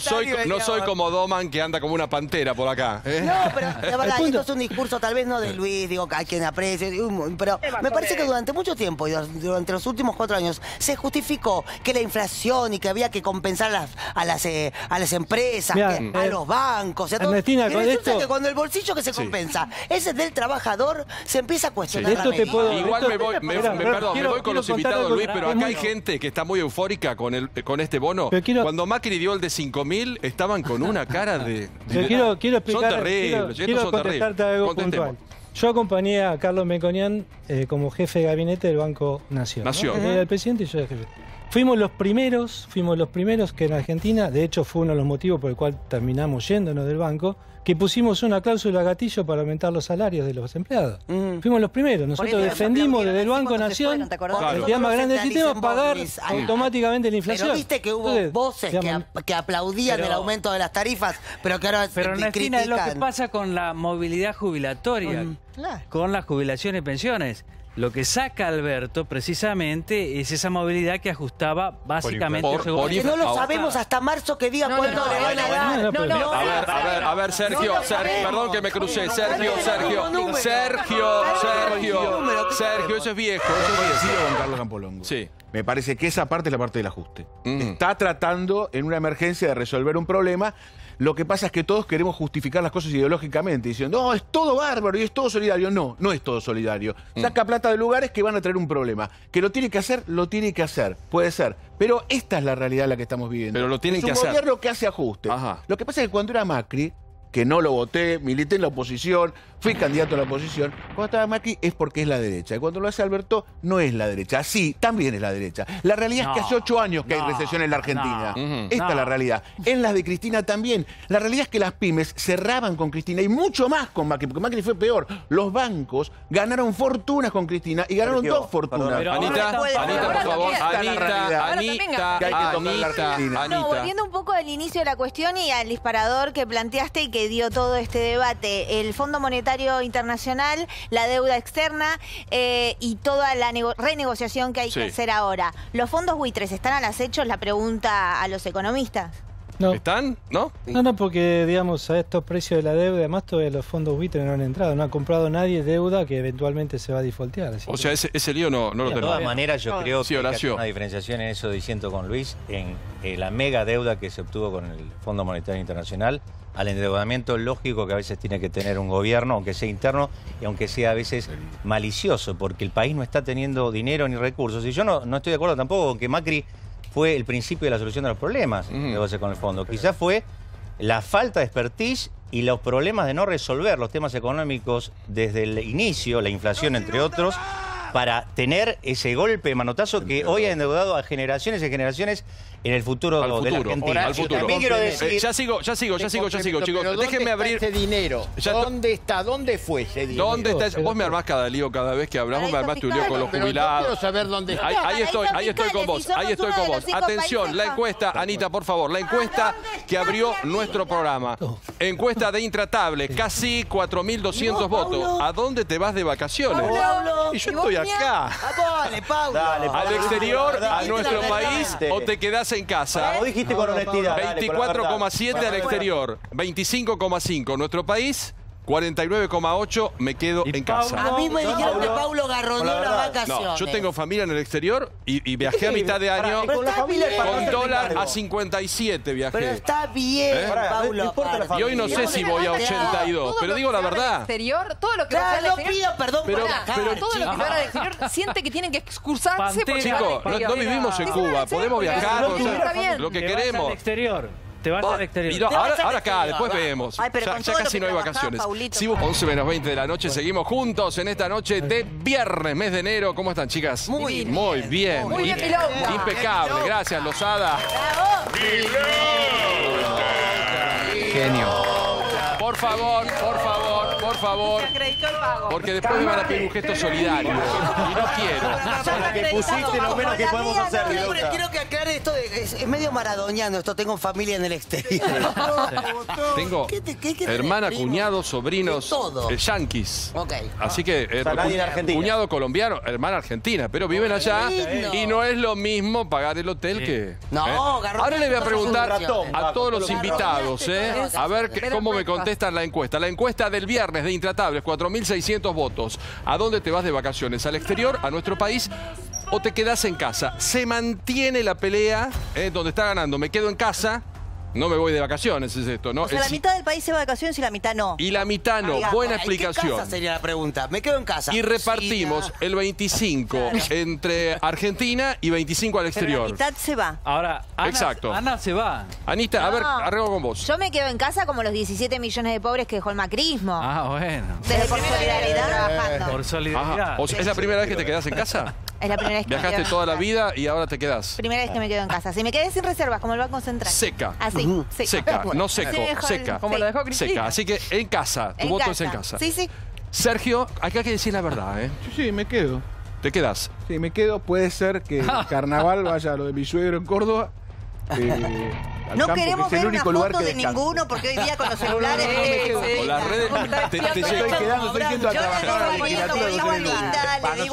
soy como Doman que anda como una pantera por acá. No, pero la verdad, esto es un discurso tal vez no de Luis, digo, a quien aprecie, pero me parece que durante mucho tiempo y durante los últimos 4 años se justificó que la inflación y que había que compensar a las empresas, a los bancos, a todo. Ernestina, y resulta que cuando el bolsillo que se compensa ese del trabajador, se empieza a cuestionar la medida. Igual me voy con los invitados, Luis, pero acá hay gente que está muy eufórica con este bono. Cuando Macri dio el de 5.000, estaban con una cara de... Quiero explicar, son terribles, quiero contestarte algo puntual. Yo acompañé a Carlos Melconian como jefe de gabinete del Banco Nación. ¿no? Era el presidente y yo era jefe. Fuimos los primeros que en Argentina, de hecho fue uno de los motivos por el cual terminamos yéndonos del banco, que pusimos una cláusula gatillo para aumentar los salarios de los empleados. Fuimos los primeros. Nosotros defendimos desde el Banco Nación, la cantidad más grande del sistema, pagar automáticamente la inflación. Pero viste que hubo voces que aplaudían el aumento de las tarifas, pero que ahora critican. Es lo que pasa con la movilidad jubilatoria, con las jubilaciones y pensiones. Lo que saca Alberto precisamente es esa movilidad que ajustaba básicamente porque no lo sabemos hasta marzo que diga cuándo le van a dar. A ver, Sergio, perdón que me crucé. Sergio, eso es viejo. Coincido con Carlos Campolongo. Sí. Me parece que esa parte es la parte del ajuste. Está tratando en una emergencia de resolver un problema. Lo que pasa es que todos queremos justificar las cosas ideológicamente, diciendo, no, es todo bárbaro y es todo solidario. No, no es todo solidario. Saca plata de lugares que van a traer un problema. Que lo tiene que hacer, puede ser. Pero esta es la realidad en la que estamos viviendo. Pero lo tienen que hacer. Es un gobierno que hace ajuste. Lo que pasa es que cuando era Macri, que no lo voté, milité en la oposición, fui candidato a la oposición, cuando estaba Macri es porque es la derecha. Y cuando lo hace Alberto, no es la derecha. Sí, también es la derecha. La realidad es que hace 8 años que hay recesión en la Argentina. Esta es la realidad. En las de Cristina también. La realidad es que las pymes cerraban con Cristina y mucho más con Macri, porque Macri fue peor. Los bancos ganaron fortunas con Cristina y ganaron 2 fortunas. Anita, por favor. Anita. No, volviendo un poco al inicio de la cuestión y al disparador que planteaste y que dio todo este debate, el Fondo Monetario Internacional, la deuda externa y toda la renegociación que hay que hacer ahora. ¿Los fondos buitres están al acecho? Es la pregunta a los economistas. No. ¿Están? ¿No? No, porque, digamos, a estos precios de la deuda, además todavía los fondos buitres no han entrado. No ha comprado nadie deuda que eventualmente se va a defaultear. O sea, ese lío no lo tenemos. De todas maneras, yo creo que hay una diferenciación en eso, diciendo con Luis, en la mega deuda que se obtuvo con el Fondo Monetario Internacional, al endeudamiento lógico que a veces tiene que tener un gobierno, aunque sea interno y aunque sea a veces malicioso, porque el país no está teniendo dinero ni recursos. Y yo no estoy de acuerdo tampoco con que Macri fue el principio de la solución de los problemas con el fondo. Quizás fue la falta de expertise y los problemas de no resolver los temas económicos desde el inicio, la inflación entre otros, para tener ese golpe de manotazo que hoy ha endeudado a generaciones y generaciones en el futuro de la Argentina. Al futuro. También quiero decir... Ya sigo, chicos. Déjenme abrir... ese dinero? ¿Dónde está? ¿Dónde fue ese dinero? ¿Dónde está? Vos me armás cada lío cada vez que hablamos, me armaste un lío con los jubilados. Yo quiero saber dónde está. Ahí estoy con vos. Atención, la encuesta, Anita, por favor. La encuesta que abrió nuestro programa. Encuesta de Intratable, casi 4.200 votos. ¿A dónde te vas de vacaciones? Y yo estoy acá. Dale, Paulo. ¿Al exterior, a nuestro país o te quedás en casa? Vos dijiste con honestidad. 24,7 al exterior, 25,5 nuestro país. 49,8 me quedo en casa. A mí me dijeron que Paulo garroneó las vacaciones. No, yo tengo familia en el exterior y viajé a mitad de año con dólar a 57 viajé. Pero está bien, Paulo. Y hoy no sé si voy a 82, pero digo la verdad. Exterior, todo lo que va al exterior, pido perdón por todo lo que va al exterior siente que tienen que excusarse porque chicos, no vivimos en Cuba, podemos viajar, lo que queremos. Te vas al exterior. Ahora acá, después vemos. Ya casi no hay vacaciones. Si 11 menos 20 de la noche, seguimos juntos en esta noche de viernes, mes de enero. ¿Cómo están, chicas? Muy bien. Muy bien, Milonga. Impecable. Gracias, Lozada. Genio. Por favor. Porque después me van a pedir un gesto solidario. Y no quiero. Lo que pusiste lo menos que podemos hacer, Pero quiero que aclare esto. Es medio maradoniano esto. Tengo familia en el exterior. Tengo hermana, cuñado, sobrinos, yanquis. Así que cuñado colombiano, hermana argentina, pero viven allá y no es lo mismo pagar el hotel que... Ahora le voy a preguntar a todos los invitados, a ver cómo me contestan la encuesta. La encuesta del viernes de Intratables, 4.600 votos. ¿A dónde te vas de vacaciones? ¿Al exterior, a nuestro país o te quedás en casa? ¿Se mantiene la pelea donde está ganando? ¿Me quedo en casa? No me voy de vacaciones, es esto, ¿no? O sea, la mitad del país se va de vacaciones y la mitad no. Y la mitad no. Buena explicación. ¿En qué casa sería la pregunta? Me quedo en casa. Y repartimos el 25 entre Argentina y 25 al exterior. Pero la mitad se va. Ahora, Ana se va. Anita, a ver, arreglo con vos. Yo me quedo en casa como los 17 millones de pobres que dejó el macrismo. Bueno. Desde por solidaridad trabajando. Por solidaridad. O sea, ¿es la primera vez que te quedás en casa? Es la primera vez que Viajaste me quedo toda la vida y ahora te quedás. Primera vez que me quedo en casa. Si me quedé sin reservas, como el Banco Central. Seca. Así, seca. No seco, seca. Como lo dejó Cristina. Seca. Así que en casa. Tu voto es en casa. Sí. Sergio, acá hay que decir la verdad, ¿eh? Sí, me quedo. ¿Te quedás? Sí, me quedo. Puede ser que el carnaval vaya a lo de mi suegro en Córdoba. No queremos ver una foto de ninguno porque hoy día con los celulares con las redes estoy yendo a trabajar.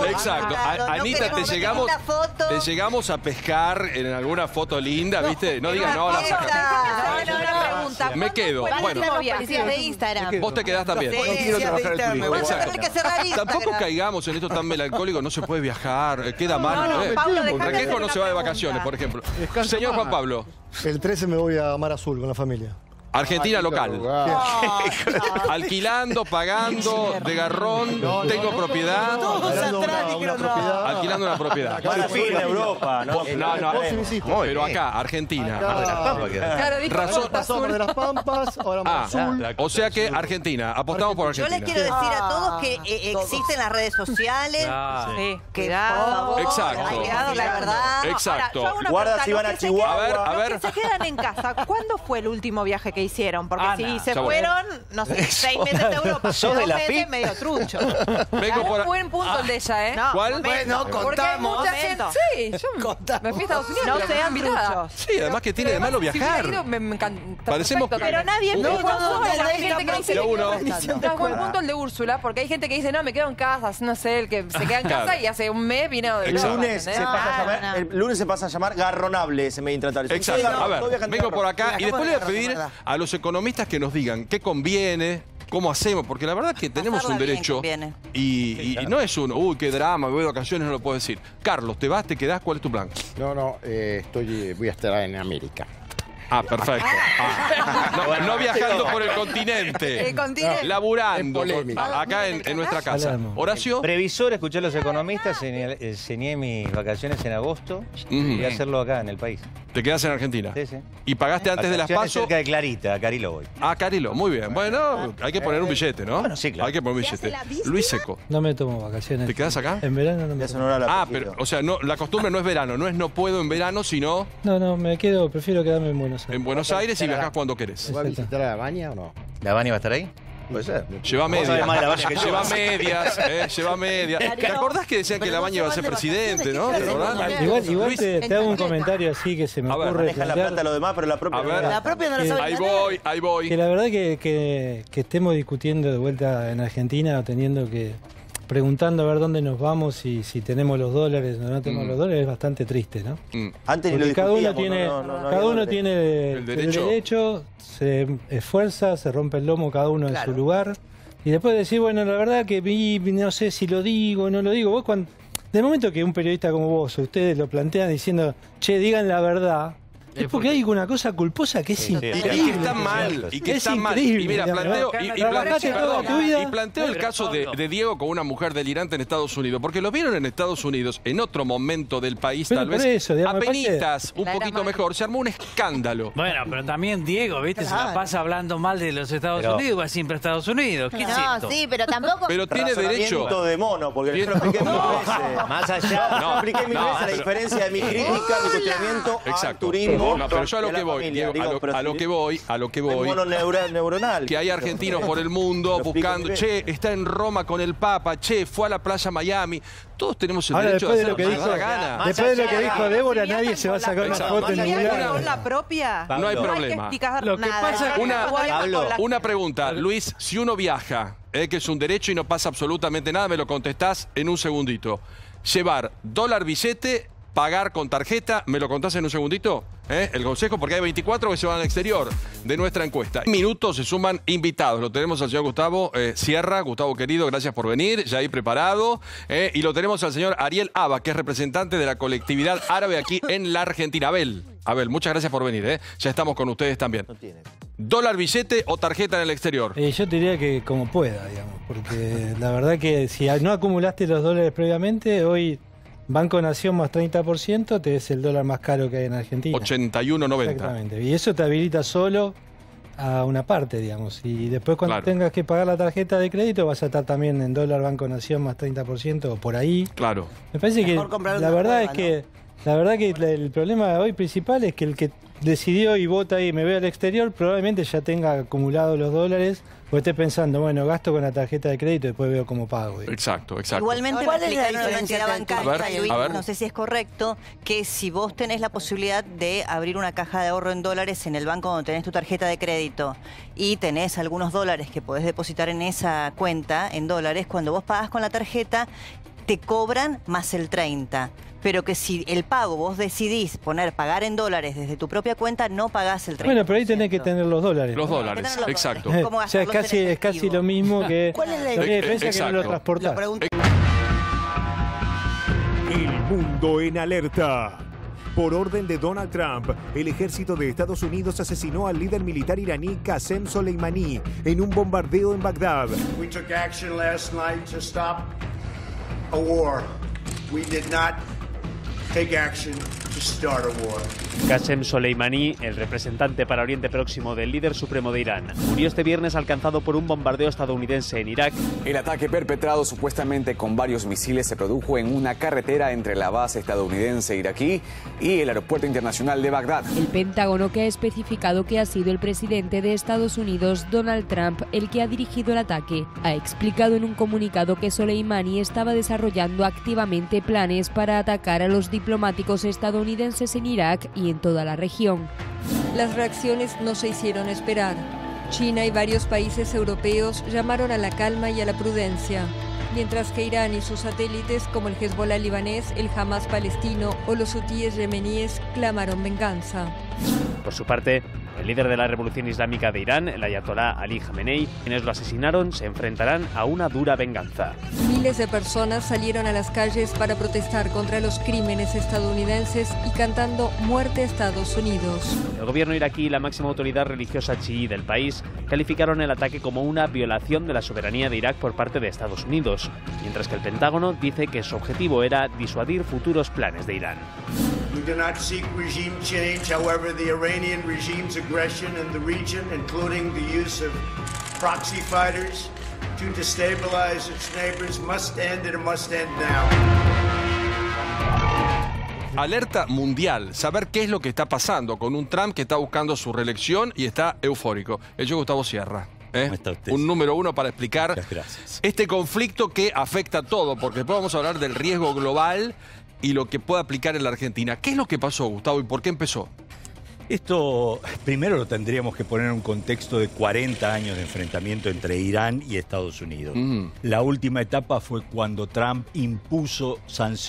Exacto. Anita, te llegamos a pescar en alguna foto linda, ¿viste? No digas no, la sacamos. Me quedo. Bueno, de Instagram. Vos te quedás también. No quiero trabajar el turismo. Tampoco caigamos en esto tan melancólico, no se puede viajar, queda mal. Raquejo no se va de vacaciones, por ejemplo. Señor Juan Pablo. El 13 me voy a Mar Azul con la familia. Argentina local. Alquilando, pagando, de garrón, tengo propiedad. Alquilando una propiedad. En Europa, ¿no? Pero acá, Argentina. Pasó por las Pampas, ahora Mar Azul. O sea que Argentina, apostamos por Argentina. Yo les quiero decir a todos que existen las redes sociales. Que exacto. La verdad. Exacto. Guarda si van a Chihuahua. A ver. Los que se quedan en casa, ¿cuándo fue el último viaje que hicieron? Porque si se ya fueron, no sé, 6 meses de Europa, 2 meses medio trucho. Vengo por... Buen punto el de ella, ¿eh? ¿Cuál? Bueno, contamos. Mucha gente. Sí, yo me fui a Estados Unidos. No sean truchos. Sí, además que tiene de malo viajar. Me encanta. Parecemos... Pero nadie no, hay gente que dice... uno. Buen punto el de Úrsula, porque hay gente que dice, no, me quedo en casa, no sé, el que se queda en casa y hace un mes vino de... El lunes se pasa a llamar garronable ese medio intratable. Exacto. A ver, vengo por acá y después le voy a pedir a los economistas que nos digan qué conviene, cómo hacemos, porque la verdad es que tenemos un derecho y no es un, uy, qué drama, me voy de vacaciones, no lo puedo decir. Carlos, ¿te vas, te quedás? ¿Cuál es tu plan? No, voy a estar en América. Ah, perfecto. No viajando por el continente. Laburando acá en nuestra casa. Horacio. Previsor, escuché a los economistas, enseñé mis vacaciones en agosto y voy a hacerlo acá en el país. ¿Te quedas en Argentina? Sí, sí. ¿Y pagaste antes de las PASO? Cerca de Clarita, a Carilo voy. Ah, Carilo, muy bien. Bueno, hay que poner un billete, ¿no? Bueno, sí, claro. Hay que poner un billete. Luis Seco. No me tomo vacaciones. ¿Te quedas acá? En verano no me tomo. Pero, o sea, no, la costumbre no es verano, no es no puedo en verano, sino... No, prefiero quedarme en Buenos Aires. En Buenos Aires y viajás cuando querés. ¿Va a visitar a la Baña o no? ¿La Baña va a estar ahí? Puede ser. Lleva medias. Lleva medias. ¿Te acordás que decían que la Baña iba a ser presidente, no? Igual te hago un comentario así que se me ocurre. Deja la plata a lo demás, pero la propia... La propia no la sabe. Ahí voy. Que la verdad que estemos discutiendo de vuelta en Argentina o teniendo que... preguntando a ver dónde nos vamos y si tenemos los dólares o no tenemos los dólares es bastante triste, ¿no? Antes porque cada uno tiene el derecho, se esfuerza, se rompe el lomo cada uno en su lugar y después decir, bueno, la verdad que no sé si lo digo o no lo digo. Vos del momento que un periodista como vos, ustedes lo plantean diciendo, che, digan la verdad, es porque hay una cosa culposa que es increíble. Y que está mal. Y que está mal. Y mira, planteo el caso de Diego con una mujer delirante en Estados Unidos. Porque lo vieron en Estados Unidos, en otro momento del país, tal vez, apenitas, un poquito mejor. Se armó un escándalo. Bueno, pero también Diego, ¿viste? Se la pasa hablando mal de los Estados Unidos, va siempre a Estados Unidos. ¿Qué es esto? Sí, pero tampoco... Pero tiene derecho. de mono, porque yo lo expliqué mil veces. Más allá, yo expliqué mil veces la diferencia de mi crítica, mi cuestionamiento al turismo. No, pero yo a lo que voy, Diego, a lo que voy. Mono neuronal. Que hay argentinos por el mundo buscando, che, está en Roma con el Papa, che, fue a la playa Miami. Todos tenemos el derecho de hacer lo que la gana. Después de lo que dijo Débora, nadie se va a sacar una foto en ningún lado. Con la propia. No hay problema. Lo que pasa es una pregunta, Luis, si uno viaja, que es un derecho y no pasa absolutamente nada, me lo contestás en un segundito. Llevar dólar billete, pagar con tarjeta, ¿me lo contás en un segundito? El consejo, porque hay 24 que se van al exterior de nuestra encuesta. En minutos se suman invitados. Lo tenemos al señor Gustavo Sierra. Gustavo, querido, gracias por venir. Ya ahí preparado. Y lo tenemos al señor Ariel Aba, que es representante de la colectividad árabe aquí en la Argentina. Abel, muchas gracias por venir. Ya estamos con ustedes también. ¿Dólar, billete o tarjeta en el exterior? Yo te diría que como pueda, digamos. Porque la verdad que si no acumulaste los dólares previamente, hoy... Banco Nación más 30%, te es el dólar más caro que hay en Argentina. 81.90. Exactamente. Y eso te habilita solo a una parte, digamos. Y después cuando tengas que pagar la tarjeta de crédito vas a estar también en dólar Banco Nación más 30% o por ahí. Claro. Me parece que la verdad que el problema hoy principal es que el que decidió y vota ahí me ve al exterior probablemente ya tenga acumulados los dólares. O esté pensando, bueno, gasto con la tarjeta de crédito y después veo cómo pago. Exacto. Igualmente, ¿cuál es la diferencia bancaria, Luis? No sé si es correcto que si vos tenés la posibilidad de abrir una caja de ahorro en dólares en el banco donde tenés tu tarjeta de crédito y tenés algunos dólares que podés depositar en esa cuenta en dólares, cuando vos pagás con la tarjeta te cobran más el 30%. Pero que si el pago vos decidís pagar en dólares desde tu propia cuenta, no pagás el 30%. Bueno, pero ahí tenés que tener los dólares. Los dólares, exacto. O sea, es casi lo mismo que... ¿Cuál es la diferencia que no lo transportás? El mundo en alerta. Por orden de Donald Trump, el ejército de Estados Unidos asesinó al líder militar iraní Qasem Soleimani en un bombardeo en Bagdad. We took action last night to stop a war. We did not take action to start a war. Qasem Soleimani, el representante para Oriente Próximo del líder supremo de Irán, murió este viernes alcanzado por un bombardeo estadounidense en Irak. El ataque perpetrado supuestamente con varios misiles se produjo en una carretera entre la base estadounidense iraquí y el aeropuerto internacional de Bagdad. El Pentágono, que ha especificado que ha sido el presidente de Estados Unidos, Donald Trump, el que ha dirigido el ataque, ha explicado en un comunicado que Soleimani estaba desarrollando activamente planes para atacar a los diplomáticos estadounidenses en Irak y en toda la región. Las reacciones no se hicieron esperar. China y varios países europeos llamaron a la calma y a la prudencia, mientras que Irán y sus satélites como el Hezbollah libanés, el Hamas palestino o los hutíes yemeníes clamaron venganza. Por su parte, El líder de la Revolución Islámica de Irán, el ayatolá Ali Khamenei, quienes lo asesinaron, se enfrentarán a una dura venganza. Miles de personas salieron a las calles para protestar contra los crímenes estadounidenses y cantando «Muerte Estados Unidos». El gobierno iraquí y la máxima autoridad religiosa chií del país calificaron el ataque como una violación de la soberanía de Irak por parte de Estados Unidos, mientras que el Pentágono dice que su objetivo era disuadir futuros planes de Irán. We do not seek regime change. However, the Iranian regime's aggression in the region, including the use of proxy fighters to destabilize its neighbors, must end, and it must end now. Alerta mundial, saber qué es lo que está pasando con un Trump que está buscando su reelección y está eufórico. El señor Gustavo Sierra. Un número uno para explicar este conflicto que afecta a todo, porque después vamos a hablar del riesgo global y lo que puede aplicar en la Argentina. ¿Qué es lo que pasó, Gustavo, y por qué empezó? Esto primero lo tendríamos que poner en un contexto de 40 años de enfrentamiento entre Irán y Estados Unidos. La última etapa fue cuando Trump impuso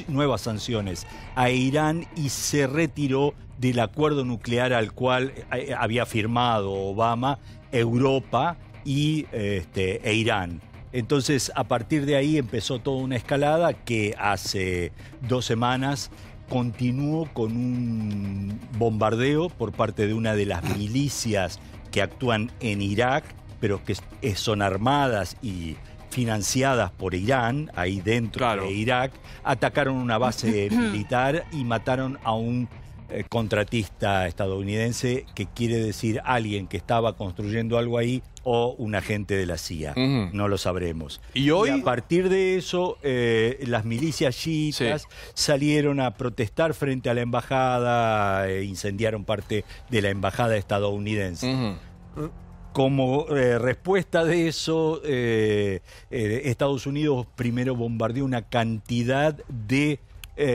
nuevas sanciones a Irán y se retiró del acuerdo nuclear al cual había firmado Obama, Europa e Irán. Entonces, a partir de ahí empezó toda una escalada que hace 2 semanas continuó con un bombardeo por parte de una de las milicias que actúan en Irak, pero que son armadas y financiadas por Irán, ahí dentro de Irak. Atacaron una base militar y mataron a un contratista estadounidense, que quiere decir alguien que estaba construyendo algo ahí o un agente de la CIA. No lo sabremos. Y hoy, a partir de eso, las milicias chiitas salieron a protestar frente a la embajada, incendiaron parte de la embajada estadounidense. Como respuesta de eso, Estados Unidos primero bombardeó una cantidad de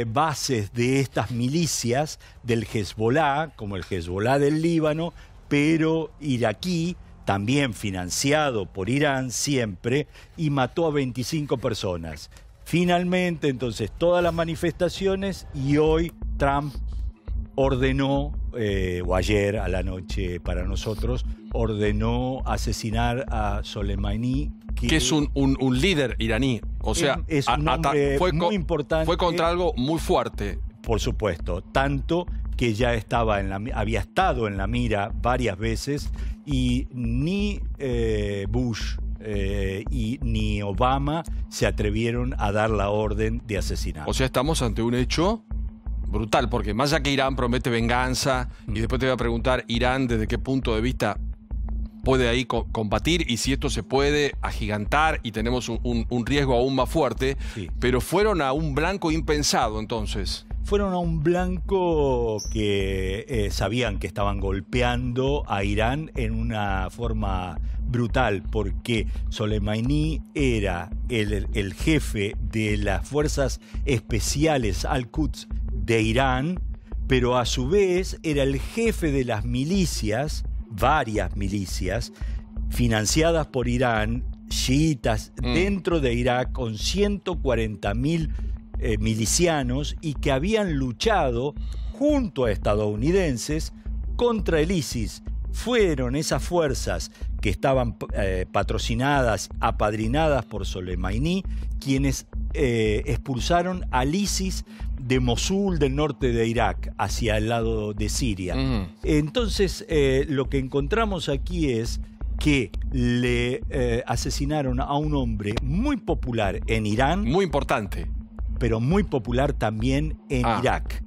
bases de estas milicias del Hezbollah, como el Hezbollah del Líbano, pero iraquí, también financiado por Irán siempre, y mató a 25 personas. Finalmente, entonces, todas las manifestaciones, y hoy Trump ordenó, o ayer a la noche para nosotros, ordenó asesinar a Soleimani, que es un líder iraní. O sea, es un hombre muy importante. Fue contra algo muy fuerte. Por supuesto, tanto que ya había estado en la mira varias veces, y ni Bush ni Obama se atrevieron a dar la orden de asesinar. O sea, estamos ante un hecho brutal, porque más allá que Irán promete venganza, y después te voy a preguntar, Irán, ¿desde qué punto de vista puede ahí combatir, y si esto se puede agigantar y tenemos un riesgo aún más fuerte? Pero fueron a un blanco impensado, entonces. Fueron a un blanco que sabían que estaban golpeando a Irán en una forma brutal, porque Soleimani era el jefe de las fuerzas especiales Al-Quds de Irán, pero a su vez era el jefe de las milicias, varias milicias financiadas por Irán, chiitas, dentro de Irak, con 140.000 milicianos, y que habían luchado junto a estadounidenses contra el ISIS. Fueron esas fuerzas que estaban patrocinadas, apadrinadas por Soleimani, quienes expulsaron al ISIS de Mosul, del norte de Irak, hacia el lado de Siria. Entonces, lo que encontramos aquí es que le asesinaron a un hombre muy popular en Irán. Muy importante. Pero muy popular también en Irak.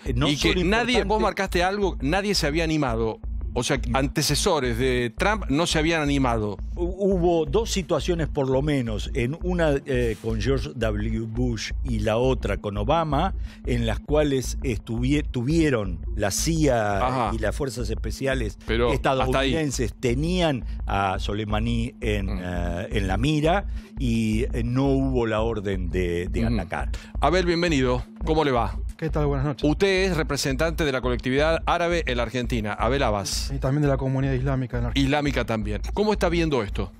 Y que nadie, vos marcaste algo, nadie se había animado. O sea, antecesores de Trump no se habían animado. Hubo 2 situaciones por lo menos, en una con George W. Bush y la otra con Obama, en las cuales tuvieron la CIA y las fuerzas especiales estadounidenses, tenían a Soleimani en la mira, y no hubo la orden de atacar. Abel, bienvenido. ¿Cómo le va? ¿Qué tal? Buenas noches. Usted es representante de la colectividad árabe en la Argentina, Abel Abbas. Y también de la comunidad islámica en la Argentina. Islámica también. ¿Cómo está viendo esto?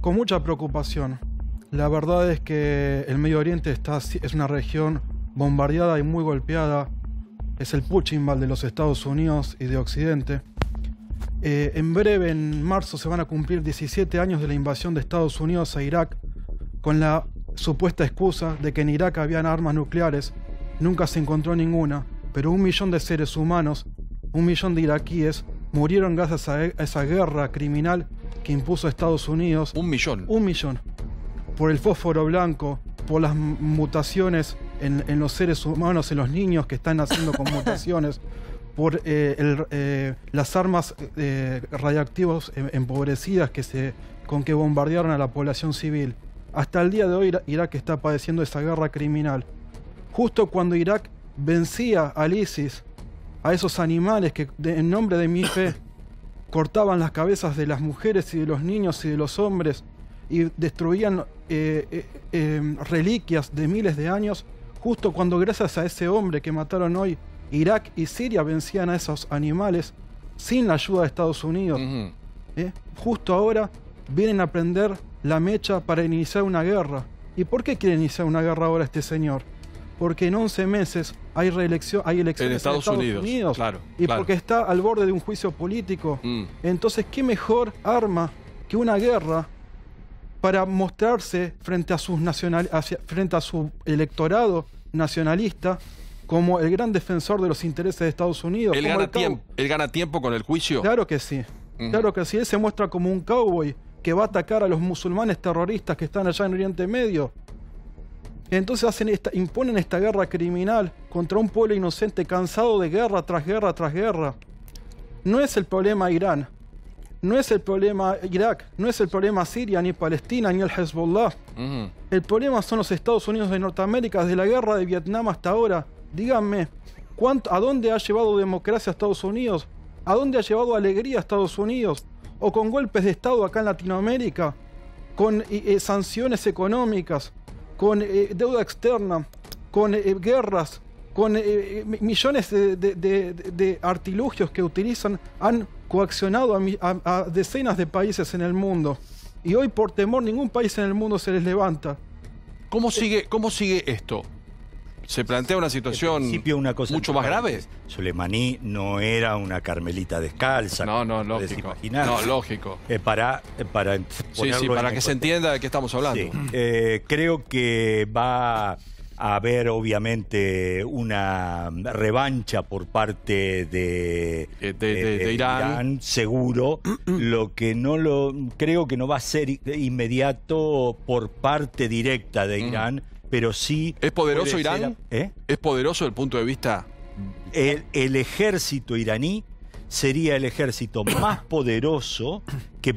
Con mucha preocupación. La verdad es que el Medio Oriente es una región bombardeada y muy golpeada es el punching ball de los Estados Unidos y de Occidente. En breve, en marzo, se van a cumplir 17 años de la invasión de Estados Unidos a Irak, con la supuesta excusa de que en Irak habían armas nucleares. Nunca se encontró ninguna, pero 1 millón de seres humanos, 1 millón de iraquíes, murieron gracias a esa guerra criminal que impuso Estados Unidos. 1 millón. 1 millón. Por el fósforo blanco, por las mutaciones en los seres humanos, en los niños que están naciendo con mutaciones, por las armas radiactivas empobrecidas con que bombardearon a la población civil. Hasta el día de hoy Irak está padeciendo esa guerra criminal. Justo cuando Irak vencía al ISIS, a esos animales que en nombre de mi fe cortaban las cabezas de las mujeres y de los niños y de los hombres y destruían reliquias de miles de años, justo cuando gracias a ese hombre que mataron hoy, Irak y Siria vencían a esos animales sin la ayuda de Estados Unidos. Justo ahora vienen a prender la mecha para iniciar una guerra. ¿Y por qué quiere iniciar una guerra ahora este señor? Porque en 11 meses hay elecciones en Estados Unidos. Claro, y porque está al borde de un juicio político. Entonces, ¿qué mejor arma que una guerra para mostrarse frente a su electorado nacionalista como el gran defensor de los intereses de Estados Unidos? ¿Él gana tiempo con el juicio? Claro que sí. Claro que sí. Él se muestra como un cowboy que va a atacar a los musulmanes terroristas que están allá en Oriente Medio. Entonces imponen esta guerra criminal contra un pueblo inocente cansado de guerra tras guerra tras guerra. No es el problema Irán, no es el problema Irak, no es el problema Siria, ni Palestina, ni el Hezbollah. El problema son los Estados Unidos de Norteamérica, desde la guerra de Vietnam hasta ahora. Díganme, ¿a dónde ha llevado democracia a Estados Unidos? ¿A dónde ha llevado alegría a Estados Unidos? ¿O con golpes de Estado acá en Latinoamérica? ¿Con sanciones económicas? ¿Con deuda externa? ¿Con guerras? ¿Con millones de artilugios que utilizan? Han coaccionado a decenas de países en el mundo. Y hoy, por temor, ningún país en el mundo se les levanta. ¿Cómo sigue esto? ¿Se plantea una situación mucho más grave? Soleimani no era una carmelita descalza. No, lógico. No, lógico. Para que se entienda de qué estamos hablando. Sí. Creo que va a haber obviamente una revancha por parte de Irán, seguro. Lo que creo que no va a ser inmediato por parte directa de Irán. Pero sí... ¿Es poderoso Irán? ¿Es poderoso desde el punto de vista...? El ejército iraní sería el ejército más poderoso que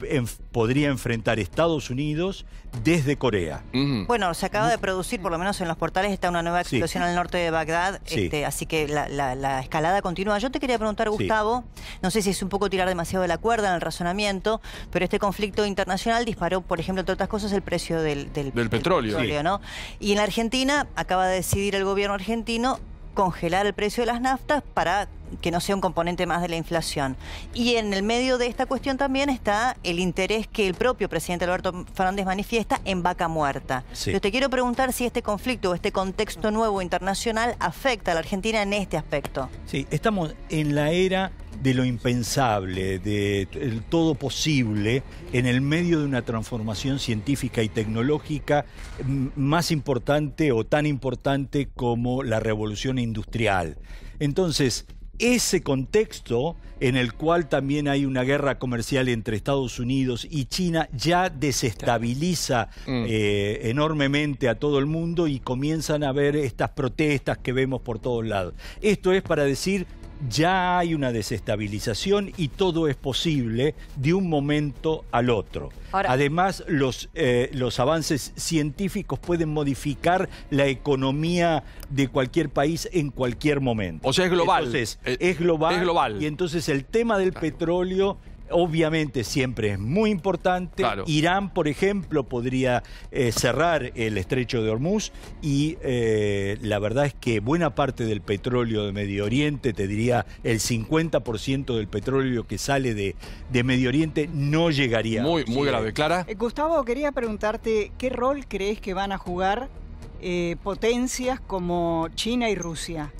podría enfrentar Estados Unidos desde Corea. Bueno, se acaba de producir, por lo menos en los portales, está una nueva explosión al norte de Bagdad, así que la escalada continúa. Yo te quería preguntar, Gustavo, no sé si es un poco tirar demasiado de la cuerda en el razonamiento, pero este conflicto internacional disparó, por ejemplo, entre otras cosas, el precio del petróleo, ¿no? Y en la Argentina acaba de decidir el gobierno argentino congelar el precio de las naftas para que no sea un componente más de la inflación. Y en el medio de esta cuestión también está el interés que el propio presidente Alberto Fernández manifiesta en Vaca Muerta. Yo te quiero preguntar si este conflicto o este contexto nuevo internacional afecta a la Argentina en este aspecto. Sí, estamos en la era de lo impensable, de todo posible, en el medio de una transformación científica y tecnológica más importante o tan importante como la revolución industrial. Entonces, ese contexto en el cual también hay una guerra comercial entre Estados Unidos y China ya desestabiliza enormemente a todo el mundo y comienzan a haber estas protestas que vemos por todos lados. Esto es para decir, ya hay una desestabilización y todo es posible de un momento al otro. Ahora, además, los avances científicos pueden modificar la economía de cualquier país en cualquier momento. O sea, es global. Entonces, es global. Y entonces el tema del petróleo obviamente siempre es muy importante. Irán, por ejemplo, podría cerrar el estrecho de Hormuz y la verdad es que buena parte del petróleo de Medio Oriente, te diría el 50% del petróleo que sale de Medio Oriente no llegaría. Muy grave. ¿Clara? Gustavo, quería preguntarte, ¿qué rol crees que van a jugar potencias como China y Rusia?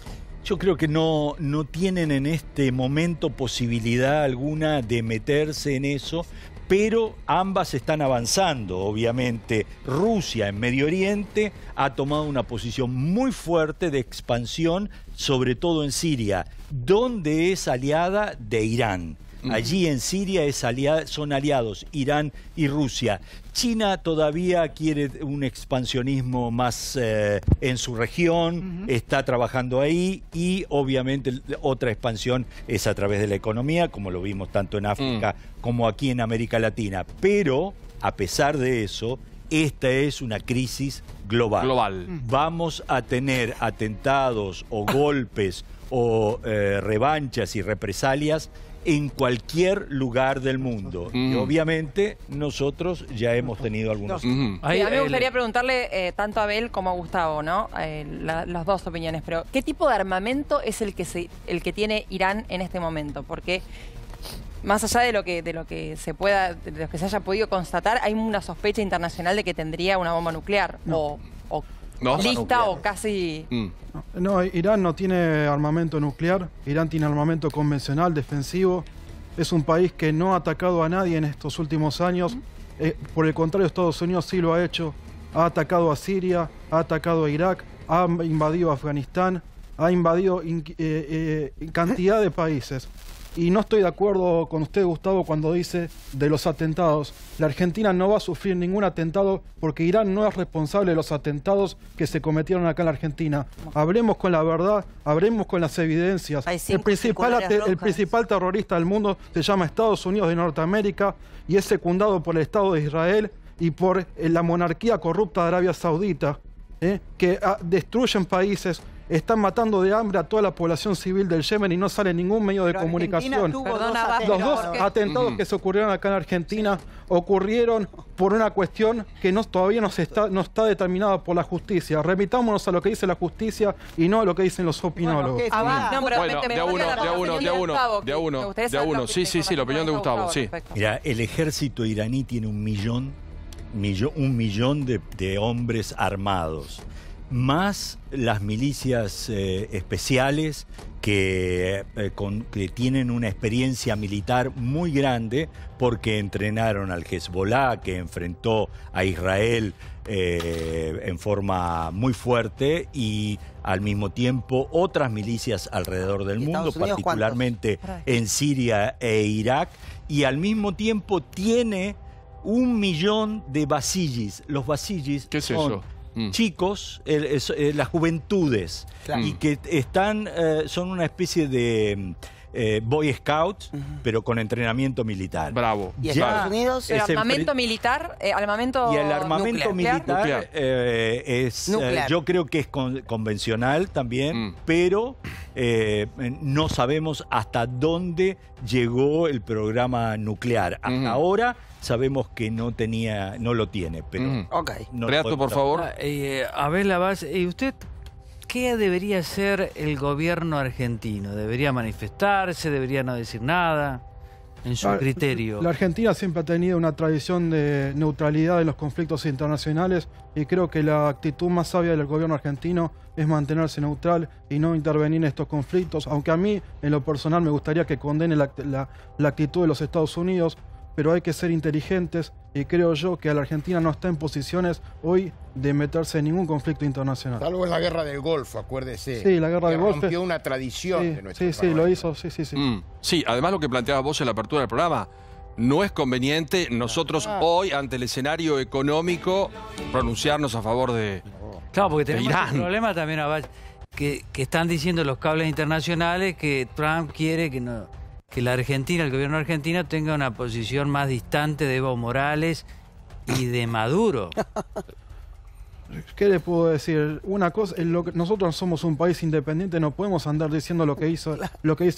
Yo creo que no tienen en este momento posibilidad alguna de meterse en eso, pero ambas están avanzando, obviamente. Rusia en Medio Oriente ha tomado una posición muy fuerte de expansión, sobre todo en Siria, donde es aliada de Irán. Allí en Siria son aliados Irán y Rusia. China todavía quiere un expansionismo más en su región, está trabajando ahí y obviamente otra expansión es a través de la economía, como lo vimos tanto en África como aquí en América Latina. Pero, a pesar de eso, esta es una crisis global. Vamos a tener atentados o golpes o revanchas y represalias en cualquier lugar del mundo. Y obviamente nosotros ya hemos tenido algunos. Sí, a mí me gustaría preguntarle tanto a Abel como a Gustavo, ¿no? Las dos opiniones, pero ¿qué tipo de armamento es el que tiene Irán en este momento? Porque más allá de lo que se haya podido constatar, hay una sospecha internacional de que tendría una bomba nuclear o lista o casi. No, Irán no tiene armamento nuclear, Irán tiene armamento convencional, defensivo. Es un país que no ha atacado a nadie en estos últimos años. Por el contrario, Estados Unidos sí lo ha hecho. Ha atacado a Siria, ha atacado a Irak, ha invadido Afganistán, ha invadido cantidad de países. Y no estoy de acuerdo con usted, Gustavo, cuando dice de los atentados. La Argentina no va a sufrir ningún atentado porque Irán no es responsable de los atentados que se cometieron acá en la Argentina. Hablemos con la verdad, hablemos con las evidencias. El principal terrorista del mundo se llama Estados Unidos de Norteamérica y es secundado por el Estado de Israel y por la monarquía corrupta de Arabia Saudita, que destruyen países. Están matando de hambre a toda la población civil del Yemen y no sale ningún medio de comunicación. Los dos atentados que se ocurrieron acá en Argentina ocurrieron por una cuestión que todavía no está determinada por la justicia. Remitámonos a lo que dice la justicia y no a lo que dicen los opinólogos. Bueno, de a uno. Sí, la opinión de Gustavo. Sí. Mira, el ejército iraní tiene un millón de hombres armados, más las milicias especiales que tienen una experiencia militar muy grande porque entrenaron al Hezbollah, que enfrentó a Israel en forma muy fuerte, y al mismo tiempo otras milicias alrededor del mundo, particularmente en Siria e Irak, y al mismo tiempo tiene 1 millón de basillís. Los basillís son chicos, las juventudes, y que son una especie de Boy Scouts, pero con entrenamiento militar. Bravo. ¿Y Estados Unidos? ¿El armamento militar? ¿Armamento y el armamento militar es, yo creo que es convencional también, pero no sabemos hasta dónde llegó el programa nuclear. Hasta ahora sabemos que no lo tiene, pero... Reato, por favor. Abel Abbas, ¿y usted qué debería hacer el gobierno argentino? ¿Debería manifestarse? ¿Debería no decir nada? En su criterio. La Argentina siempre ha tenido una tradición de neutralidad en los conflictos internacionales y creo que la actitud más sabia del gobierno argentino es mantenerse neutral y no intervenir en estos conflictos, aunque a mí, en lo personal, me gustaría que condene la actitud de los Estados Unidos, pero hay que ser inteligentes y creo yo que la Argentina no está en posiciones hoy de meterse en ningún conflicto internacional. Salvo en la guerra del Golfo, acuérdese. Sí, la guerra del Golfo rompió una tradición de nuestro Sí, lo hizo, sí. Sí, además lo que planteabas vos en la apertura del programa, no es conveniente nosotros hoy, ante el escenario económico, pronunciarnos a favor de Claro, porque tenemos Irán. un problema también, que están diciendo los cables internacionales que Trump quiere que la Argentina, el gobierno argentino, tenga una posición más distante de Evo Morales y de Maduro. ¿Qué le puedo decir? Una cosa, nosotros somos un país independiente, no podemos andar diciendo lo que hizo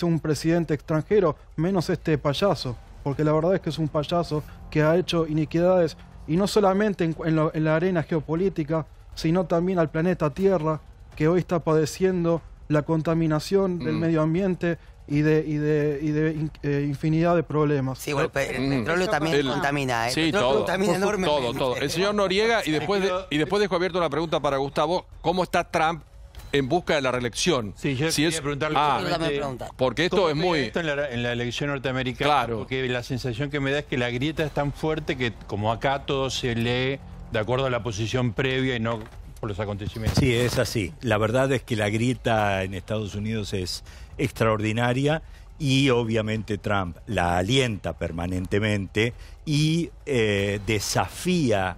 un presidente extranjero, menos este payaso, porque la verdad es que es un payaso que ha hecho iniquidades, y no solamente en la arena geopolítica, sino también al planeta Tierra, que hoy está padeciendo la contaminación del medio ambiente y de infinidad de problemas. Sí, bueno, el petróleo también contamina, ¿eh? Sí, todo. Todo. El señor Noriega, y después dejo abierto una pregunta para Gustavo. ¿Cómo está Trump en busca de la reelección. Sí, yo quería preguntarle porque esto es muy... Esto en la elección norteamericana, claro. Porque la sensación que me da es que la grieta es tan fuerte que como acá todo se lee de acuerdo a la posición previa y no por los acontecimientos. Sí, es así. La verdad es que la grieta en Estados Unidos es extraordinaria y obviamente Trump la alienta permanentemente y desafía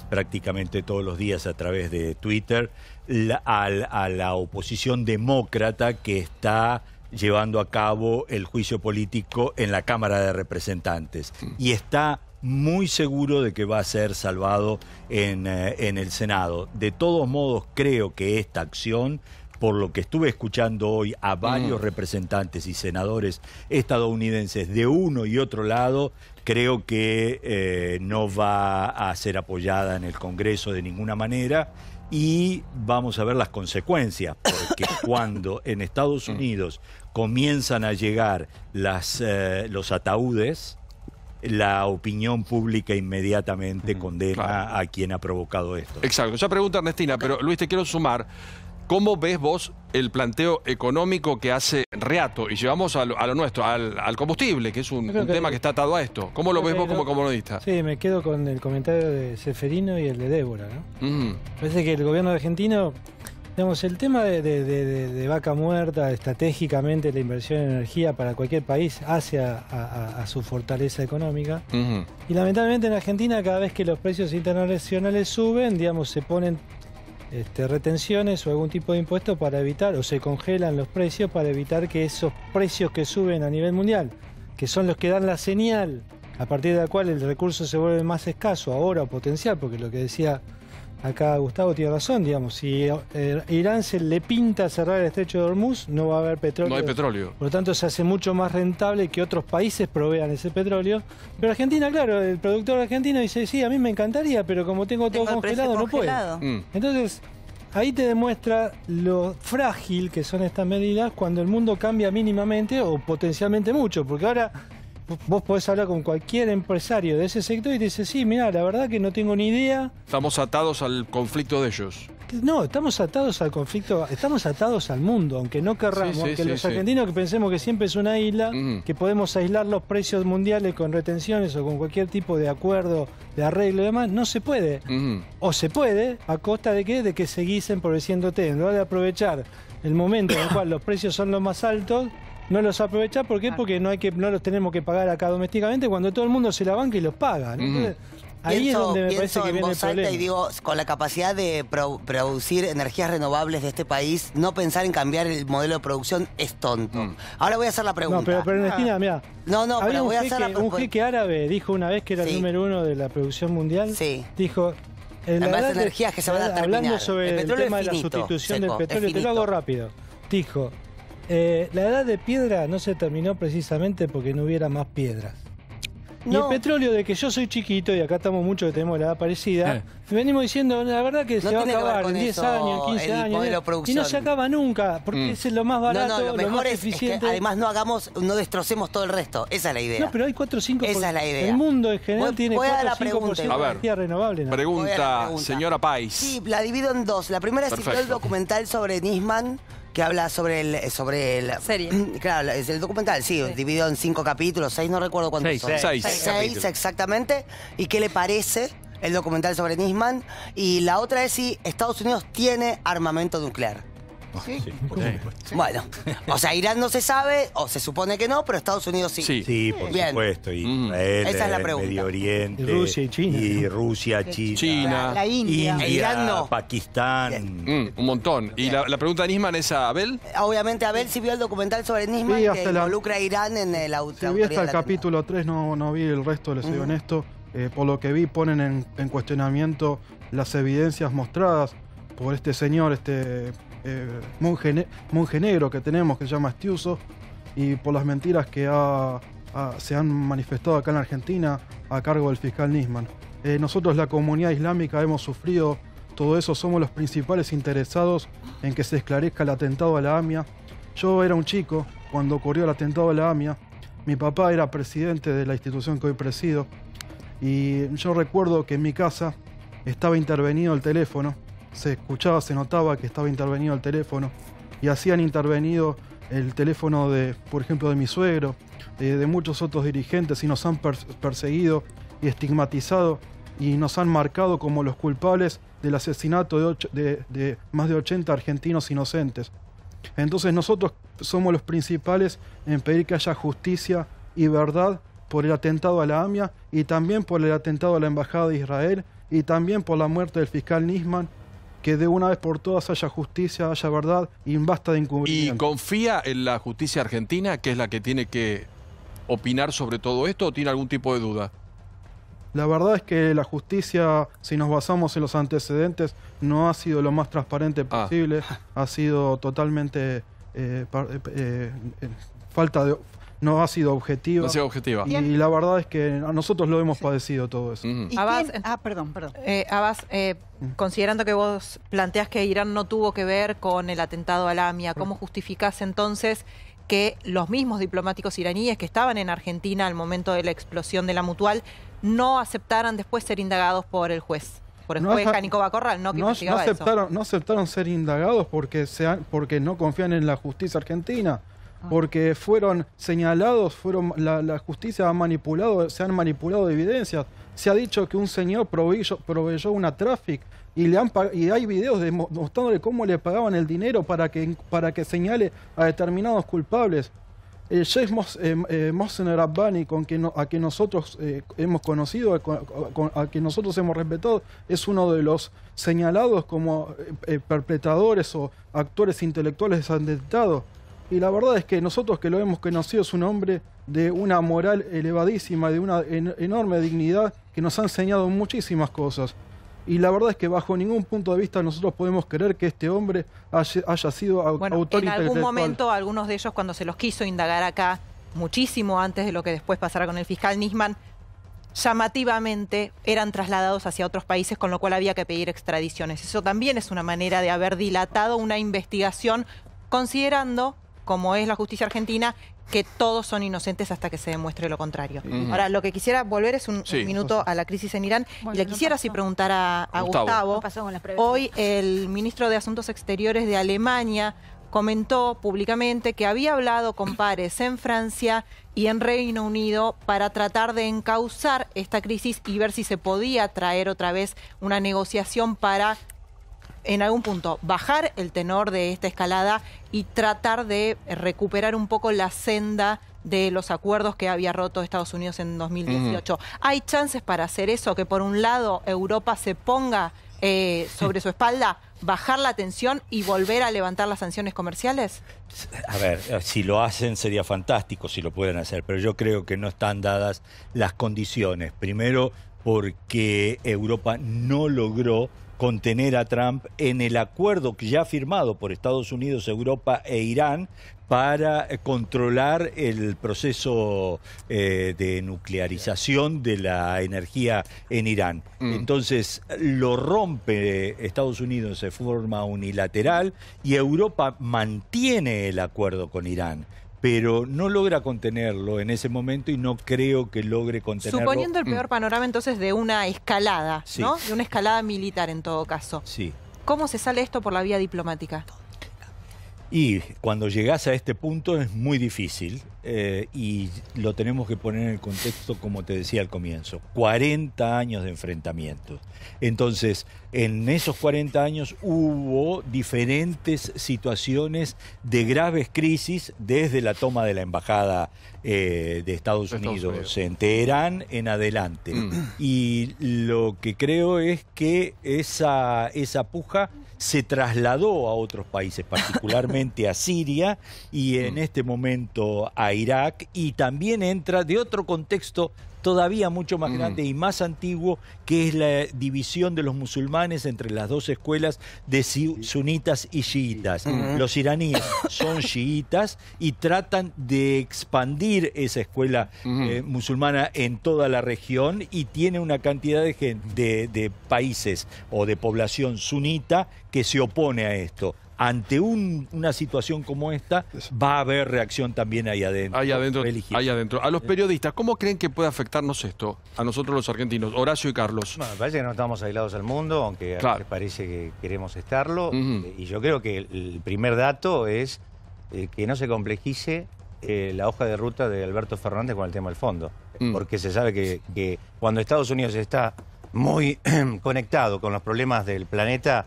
prácticamente todos los días a través de Twitter a la oposición demócrata que está llevando a cabo el juicio político en la Cámara de Representantes. Y está muy seguro de que va a ser salvado en el Senado. De todos modos, creo que esta acción, por lo que estuve escuchando hoy a varios representantes y senadores estadounidenses de uno y otro lado, creo que no va a ser apoyada en el Congreso de ninguna manera y vamos a ver las consecuencias, porque cuando en Estados Unidos comienzan a llegar los ataúdes, la opinión pública inmediatamente condena a quien ha provocado esto. Exacto. Ya pregunta Ernestina, pero Luis, te quiero sumar. ¿Cómo ves vos el planteo económico que hace Reato? Y llevamos a lo nuestro, al combustible, que es un tema que está atado a esto. ¿Cómo lo ves vos como economista? Sí, me quedo con el comentario de Ceferino y el de Débora, ¿no? Parece que el gobierno argentino, digamos, el tema de vaca muerta, estratégicamente la inversión en energía para cualquier país hace a su fortaleza económica. Y lamentablemente en Argentina, cada vez que los precios internacionales suben, digamos, se ponen retenciones o algún tipo de impuesto para evitar, o se congelan los precios para evitar que esos precios que suben a nivel mundial, que son los que dan la señal a partir de la cual el recurso se vuelve más escaso ahora o potencial, porque lo que decía acá Gustavo tiene razón, digamos, si Irán se le pinta cerrar el estrecho de Hormuz, no va a haber petróleo. No hay petróleo. Por lo tanto, se hace mucho más rentable que otros países provean ese petróleo. Pero Argentina, claro, el productor argentino dice, sí, a mí me encantaría, pero como tengo todo congelado, no puedo. Entonces, ahí te demuestra lo frágil que son estas medidas cuando el mundo cambia mínimamente o potencialmente mucho, porque ahora vos podés hablar con cualquier empresario de ese sector y te dice, sí, mira, la verdad que no tengo ni idea. Estamos atados al conflicto de ellos. No, estamos atados al conflicto, estamos atados al mundo, aunque no querramos, aunque los argentinos que pensemos que siempre es una isla, que podemos aislar los precios mundiales con retenciones o con cualquier tipo de acuerdo, de arreglo y demás, no se puede. O se puede, ¿a costa de qué? De que seguís empobreciéndote, en lugar de aprovechar el momento en el cual los precios son los más altos, no los aprovecha. ¿Por qué? Porque no los tenemos que pagar acá domésticamente cuando todo el mundo se la banca y los paga, ¿no? Entonces, ahí es donde me parece que viene el problema. Y digo, con la capacidad de producir energías renovables de este país, no pensar en cambiar el modelo de producción es tonto. Ahora voy a hacer la pregunta. No, pero Ernestina, mira. Pero voy a hacer la pregunta. Un jeque árabe dijo una vez que era el número 1 de la producción mundial. Dijo, las energías que se van a terminar. Hablando sobre el tema de la sustitución del petróleo, te lo hago rápido. Dijo, la edad de piedra no se terminó precisamente porque no hubiera más piedras. Y el petróleo, de que yo soy chiquito, y acá estamos muchos que tenemos la edad parecida, venimos diciendo, la verdad que se va a acabar en 10 años, 15 años, y no se acaba nunca, porque ese es lo más barato, lo mejor más eficiente. Es que además no destrocemos todo el resto, esa es la idea. No, pero hay 4 o 5%. Esa es la idea. El mundo en general tiene 4 o 5% de energía renovable. Pregunta, señora Pais. Sí, la divido en dos. La primera es el documental sobre Nisman, que habla sobre el serie. Claro, es el documental, sí, dividido en 5 capítulos, 6, no recuerdo cuántos son. 6 exactamente. ¿Y qué le parece el documental sobre Nisman? Y la otra es si Estados Unidos tiene armamento nuclear. Sí, por supuesto. Bueno, o sea, Irán no se sabe, o se supone que no, pero Estados Unidos sí. Sí, por supuesto. Israel, esa es la pregunta. Medio Oriente. Y Rusia y China. Y Rusia, China. La India. Irán no. Pakistán. Un montón. ¿Y la pregunta de Nisman es a Abel? Obviamente Abel sí vio el documental sobre Nisman, que involucra a Irán en el autoridad. Vi hasta el capítulo 3, no vi el resto, les soy honesto. Por lo que vi, ponen en cuestionamiento las evidencias mostradas por este señor, monje negro que tenemos, que se llama Estiuso, y por las mentiras que se han manifestado acá en la Argentina a cargo del fiscal Nisman. Nosotros, la comunidad islámica, hemos sufrido todo eso, somos los principales interesados en que se esclarezca el atentado a la AMIA. Yo era un chico cuando ocurrió el atentado a la AMIA, mi papá era presidente de la institución que hoy presido, y yo recuerdo que en mi casa estaba intervenido el teléfono se escuchaba, se notaba que estaba intervenido el teléfono. Y así han intervenido el teléfono de, por ejemplo, de mi suegro, de muchos otros dirigentes, y nos han perseguido y estigmatizado y nos han marcado como los culpables del asesinato de más de 80 argentinos inocentes. Entonces nosotros somos los principales en pedir que haya justicia y verdad por el atentado a la AMIA y también por el atentado a la Embajada de Israel y también por la muerte del fiscal Nisman, que de una vez por todas haya justicia, haya verdad y basta de encubrimiento. ¿Y confía en la justicia argentina, que es la que tiene que opinar sobre todo esto, o tiene algún tipo de duda? La verdad es que la justicia, si nos basamos en los antecedentes, no ha sido lo más transparente posible, ha sido totalmente falta de... No ha sido objetiva. No ha sido objetiva. Y la verdad es que nosotros lo hemos padecido todo eso. Abbas, perdón. Abbas, considerando que vos planteás que Irán no tuvo que ver con el atentado a la AMIA, ¿cómo justificás entonces que los mismos diplomáticos iraníes que estaban en Argentina al momento de la explosión de la Mutual no aceptaran después ser indagados por el juez? Por el juez Jánico Corral, ¿no? Que investigaba eso. No aceptaron ser indagados porque no confían en la justicia argentina. Porque fueron señalados, la justicia se han manipulado evidencias. Se ha dicho que un señor proveyó una traffic y hay videos mostrándole cómo le pagaban el dinero para que señale a determinados culpables. El Sheikh Mohsen Rabbani, a quien nosotros hemos conocido, a quien nosotros hemos respetado, es uno de los señalados como perpetradores o actores intelectuales de ese atentado. Y la verdad es que nosotros que lo hemos conocido es un hombre de una moral elevadísima, de una enorme dignidad, que nos ha enseñado muchísimas cosas. Y la verdad es que bajo ningún punto de vista nosotros podemos creer que este hombre haya sido autor intelectual. En algún momento algunos de ellos, cuando se los quiso indagar acá, muchísimo antes de lo que después pasara con el fiscal Nisman, llamativamente eran trasladados hacia otros países, con lo cual había que pedir extradiciones. Eso también es una manera de haber dilatado una investigación, considerando, como es la justicia argentina, que todos son inocentes hasta que se demuestre lo contrario. Ahora, lo que quisiera volver es un minuto a la crisis en Irán. Bueno, y le quisiera así preguntar a Gustavo. Hoy el ministro de Asuntos Exteriores de Alemania comentó públicamente que había hablado con pares en Francia y en Reino Unido para tratar de encauzar esta crisis y ver si se podía traer otra vez una negociación para, en algún punto, bajar el tenor de esta escalada y tratar de recuperar un poco la senda de los acuerdos que había roto Estados Unidos en 2018. ¿Hay chances para hacer eso? Que por un lado Europa se ponga sobre su espalda, bajar la tensión y volver a levantar las sanciones comerciales? A ver, si lo hacen sería fantástico si lo pueden hacer, pero yo creo que no están dadas las condiciones. Primero, porque Europa no logró contener a Trump en el acuerdo que ya firmado por Estados Unidos, Europa e Irán para controlar el proceso de nuclearización de la energía en Irán. Entonces lo rompe Estados Unidos de forma unilateral y Europa mantiene el acuerdo con Irán, pero no logra contenerlo en ese momento y no creo que logre contenerlo. Suponiendo el peor panorama entonces de una escalada, ¿no? De una escalada militar en todo caso. Sí. ¿Cómo se sale esto por la vía diplomática? Y cuando llegás a este punto es muy difícil y lo tenemos que poner en el contexto, como te decía al comienzo, 40 años de enfrentamientos. Entonces, en esos 40 años hubo diferentes situaciones de graves crisis desde la toma de la embajada de Estados Unidos en Teherán en adelante. Y lo que creo es que esa puja se trasladó a otros países, particularmente a Siria y en este momento a Irak, y también entra de otro contexto todavía mucho más grande y más antiguo, que es la división de los musulmanes entre las dos escuelas de sunitas y chiitas. Los iraníes son chiitas y tratan de expandir esa escuela musulmana en toda la región, y tiene una cantidad de países o de población sunita que se opone a esto. ante una situación como esta, va a haber reacción también ahí adentro. Ahí adentro. A los periodistas, ¿cómo creen que puede afectarnos esto? A nosotros los argentinos, Horacio y Carlos. Bueno, me parece que no estamos aislados al mundo, aunque a veces parece que queremos estarlo. Y yo creo que el primer dato es que no se complejice la hoja de ruta de Alberto Fernández con el tema del fondo. Porque se sabe que cuando Estados Unidos está muy conectado con los problemas del planeta,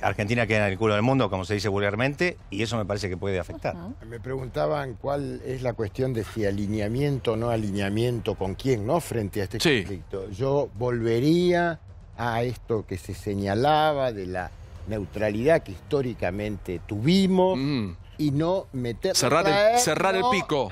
Argentina queda en el culo del mundo, como se dice vulgarmente, y eso me parece que puede afectar. Me preguntaban cuál es la cuestión de si alineamiento o no alineamiento, con quién, ¿no? Frente a este conflicto. Yo volvería a esto que se señalaba de la neutralidad que históricamente tuvimos y no meter... Cerrar el pico.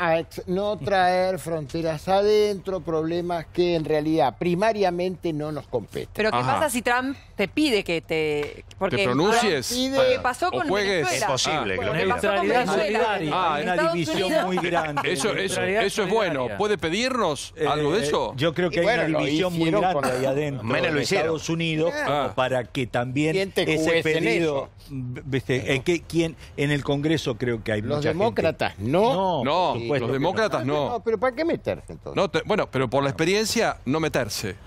No traer fronteras adentro, problemas que en realidad primariamente no nos competen. Pero ¿qué pasa si Trump te pide que te pronuncies? Lo que pasó con Venezuela. Es posible. Neutralidad solidaria. Hay una división muy grande. Eso es bueno. ¿Puede pedirnos algo de eso? Yo creo que hay una división muy grande ahí adentro de Estados Unidos para que también ese pedido... ¿Quién en el Congreso? Creo que hay los demócratas gente. No, los demócratas no. Pero ¿para qué meterse entonces? Bueno, pero por la experiencia no meterse.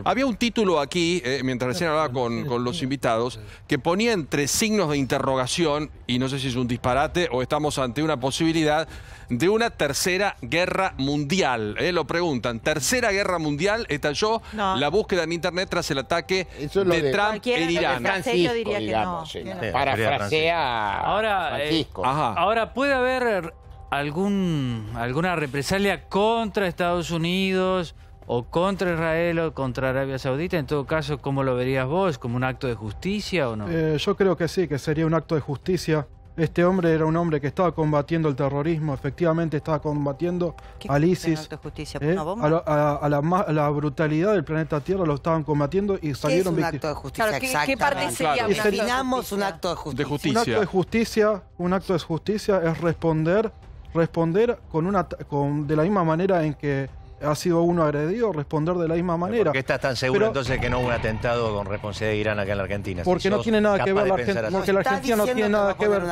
Había un título aquí, mientras recién hablaba con los invitados, que ponía entre signos de interrogación, y no sé si es un disparate o estamos ante una posibilidad de una tercera guerra mundial. Lo preguntan, ¿tercera guerra mundial estalló? La búsqueda en internet tras el ataque de Trump en Irán. Yo diría que no. Parafrasea Francisco. Ahora, ¿puede haber alguna represalia contra Estados Unidos o contra Israel o contra Arabia Saudita? En todo caso, ¿cómo lo verías vos? ¿Como un acto de justicia o no? Yo creo que sí, que sería un acto de justicia. Este hombre era un hombre que estaba combatiendo el terrorismo, efectivamente estaba combatiendo al ISIS. ¿Qué justicia? A la brutalidad del planeta Tierra lo estaban combatiendo y salieron víctimas. ¿Qué es un acto de justicia? Claro, ¿qué parte sería definamos un acto de justicia? Un acto de justicia es responder de la misma manera en que ha sido uno agredido, responder de la misma manera. ¿Por qué estás tan seguro entonces que no hubo un atentado con responsabilidad de Irán acá en la Argentina? Porque no tiene nada que ver la Argentina, porque la Argentina no tiene nada que ver.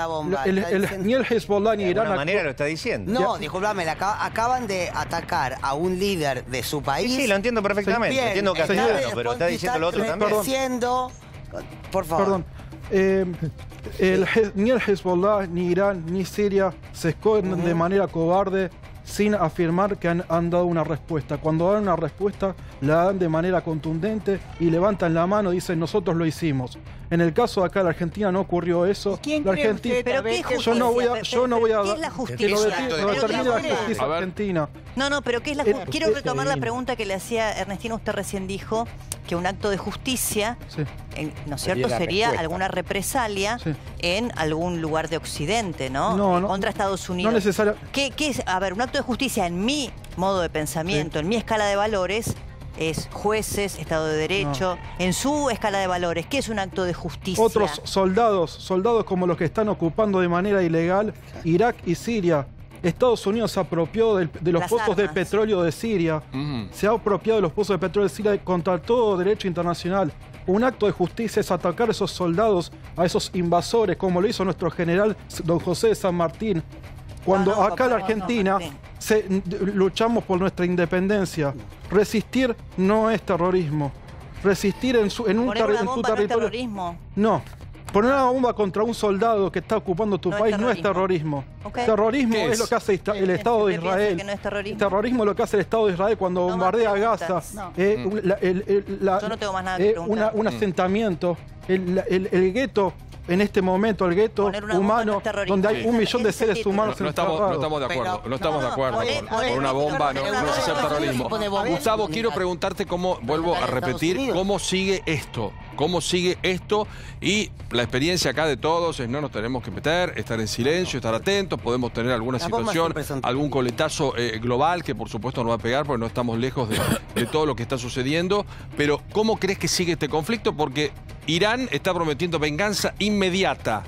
Ni el Hezbollah ni Irán. De alguna manera lo está diciendo. No, disculpame, acaban de atacar a un líder de su país. Sí, lo entiendo perfectamente. Bien, entiendo que pero está diciendo lo otro también. Por favor. Ni el Hezbollah, ni Irán, ni Siria se esconden de manera cobarde sin afirmar que han dado una respuesta. Cuando dan una respuesta, la dan de manera contundente y levantan la mano y dicen, nosotros lo hicimos. En el caso de acá, la Argentina no ocurrió eso. ¿Quién cree usted? ¿Pero qué justicia? Yo no voy a... ¿Qué es la justicia? Que lo determine la justicia argentina. No, pero ¿qué es la justicia? Quiero retomar la pregunta que le hacía Ernestino. Usted recién dijo que un acto de justicia, ¿no es cierto?, sería alguna represalia en algún lugar de Occidente, ¿no? Contra Estados Unidos. No necesariamente. ¿Qué es? A ver, un acto de justicia en mi modo de pensamiento, en mi escala de valores, es jueces, Estado de Derecho. En su escala de valores, ¿qué es un acto de justicia? Otros soldados como los que están ocupando de manera ilegal Irak y Siria. Estados Unidos se apropió de los pozos de petróleo de Siria. Se ha apropiado de los pozos de petróleo de Siria contra todo derecho internacional. Un acto de justicia es atacar a esos soldados, a esos invasores, como lo hizo nuestro general don José de San Martín. Cuando acá en la Argentina luchamos por nuestra independencia. Resistir no es terrorismo. Resistir en tu territorio. ¿No es terrorismo? No. Poner una bomba contra un soldado que está ocupando tu país no es terrorismo. Terrorismo es lo que hace el Estado de Israel. Terrorismo es lo que hace el Estado de Israel cuando bombardea Gaza. Yo no tengo más nada que preguntar. Un asentamiento. El gueto. En este momento, el gueto humano, donde hay 1 millón de seres humanos no estamos de acuerdo. No estamos de acuerdo. Con una bomba no es hacer terrorismo. Gustavo, quiero preguntarte vuelvo a repetir, cómo sigue esto. ¿Cómo sigue esto? Y la experiencia acá de todos es no nos tenemos que meter, estar en silencio, estar atentos, podemos tener alguna situación, algún coletazo global que por supuesto nos va a pegar porque no estamos lejos de todo lo que está sucediendo. Pero ¿cómo crees que sigue este conflicto? Porque Irán está prometiendo venganza inmediata.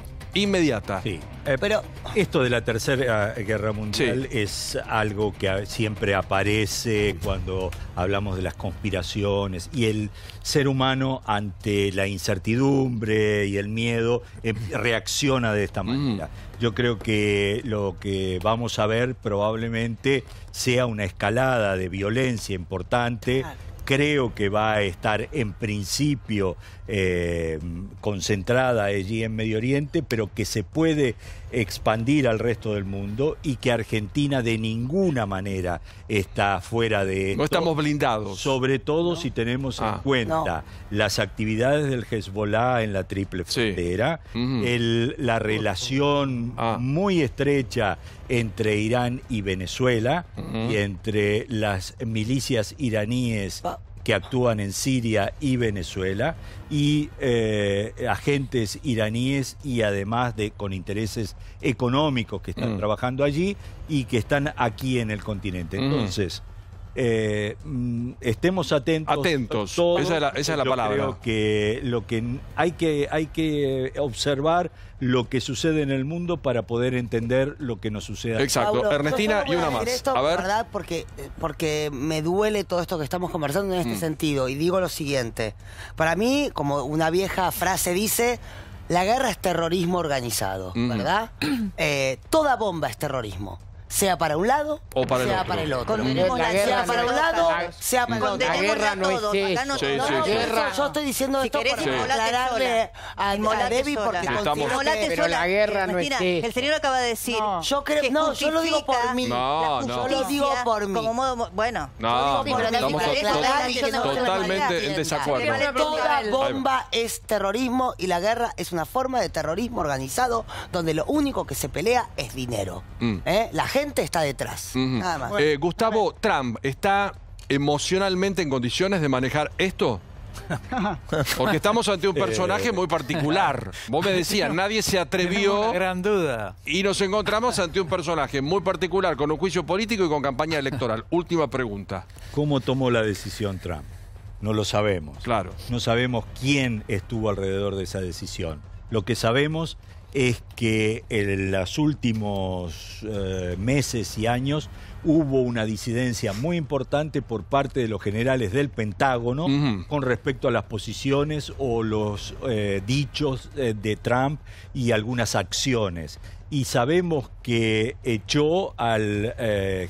Sí. Pero esto de la Tercera Guerra Mundial es algo que siempre aparece cuando hablamos de las conspiraciones, y el ser humano ante la incertidumbre y el miedo reacciona de esta manera. Yo creo que lo que vamos a ver probablemente sea una escalada de violencia importante. Creo que va a estar en principio concentrada allí en Medio Oriente, pero que se puede expandir al resto del mundo, y que Argentina de ninguna manera está fuera de esto. No estamos blindados. Sobre todo si tenemos en cuenta las actividades del Hezbollah en la Triple Frontera, la relación muy estrecha entre Irán y Venezuela, y entre las milicias iraníes que actúan en Siria y Venezuela, y agentes iraníes, y además con intereses económicos que están trabajando allí y que están aquí en el continente. Entonces, estemos atentos. Todos. Esa es la palabra. Creo que lo que hay que observar lo que sucede en el mundo para poder entender lo que nos sucede. Exacto. Paulo, Ernestina, y una más. Esto, a ver. ¿verdad? Porque me duele todo esto que estamos conversando en este sentido. Y digo lo siguiente. Para mí, como una vieja frase dice, la guerra es terrorismo organizado, ¿verdad? Toda bomba es terrorismo. Sea para un lado o para sea el otro. para el otro. Sea para un lado, sea para el otro. La guerra no es eso. Yo estoy diciendo esto para aclararle a Debbie, porque pero la guerra no es eso. El señor acaba de decir. Yo creo, yo lo digo por mí. Yo lo digo por mí. Como modo, bueno. No, estamos totalmente en desacuerdo. Toda bomba es terrorismo, y la guerra es una forma de terrorismo organizado donde lo único que se pelea es dinero. La gente está detrás. Nada más. Gustavo, ¿Trump está emocionalmente en condiciones de manejar esto? Porque estamos ante un personaje muy particular. Vos me decías, nadie se atrevió. Una gran duda. Y nos encontramos ante un personaje muy particular, con un juicio político y con campaña electoral. Última pregunta. ¿Cómo tomó la decisión Trump? No lo sabemos. Claro. No sabemos quién estuvo alrededor de esa decisión. Lo que sabemos es que en los últimos meses y años hubo una disidencia muy importante por parte de los generales del Pentágono con respecto a las posiciones o los dichos de Trump y algunas acciones. Y sabemos que echó al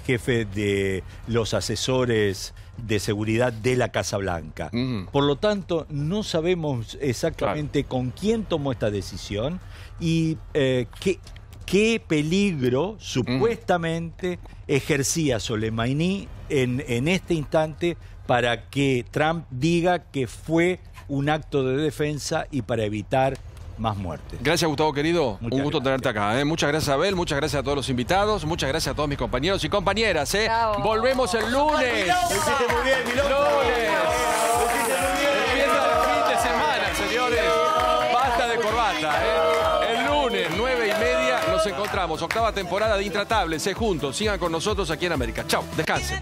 jefe de los asesores de seguridad de la Casa Blanca. Por lo tanto, no sabemos exactamente con quién tomó esta decisión y qué peligro supuestamente ejercía Soleimani en este instante para que Trump diga que fue un acto de defensa y para evitar más muertes. Gracias, Gustavo, querido. Muchas un gusto tenerte acá. Muchas gracias, Abel. Muchas gracias a todos los invitados. Muchas gracias a todos mis compañeros y compañeras. Volvemos el lunes. Lo hiciste muy bien, Milonga. Lunes. Lo hiciste muy bien. Empieza el fin de semana, señores. Basta de corbata. El lunes, 9:30, nos encontramos. Octava temporada de Intratables. Juntos. Sigan con nosotros aquí en América. Chau. Descansen.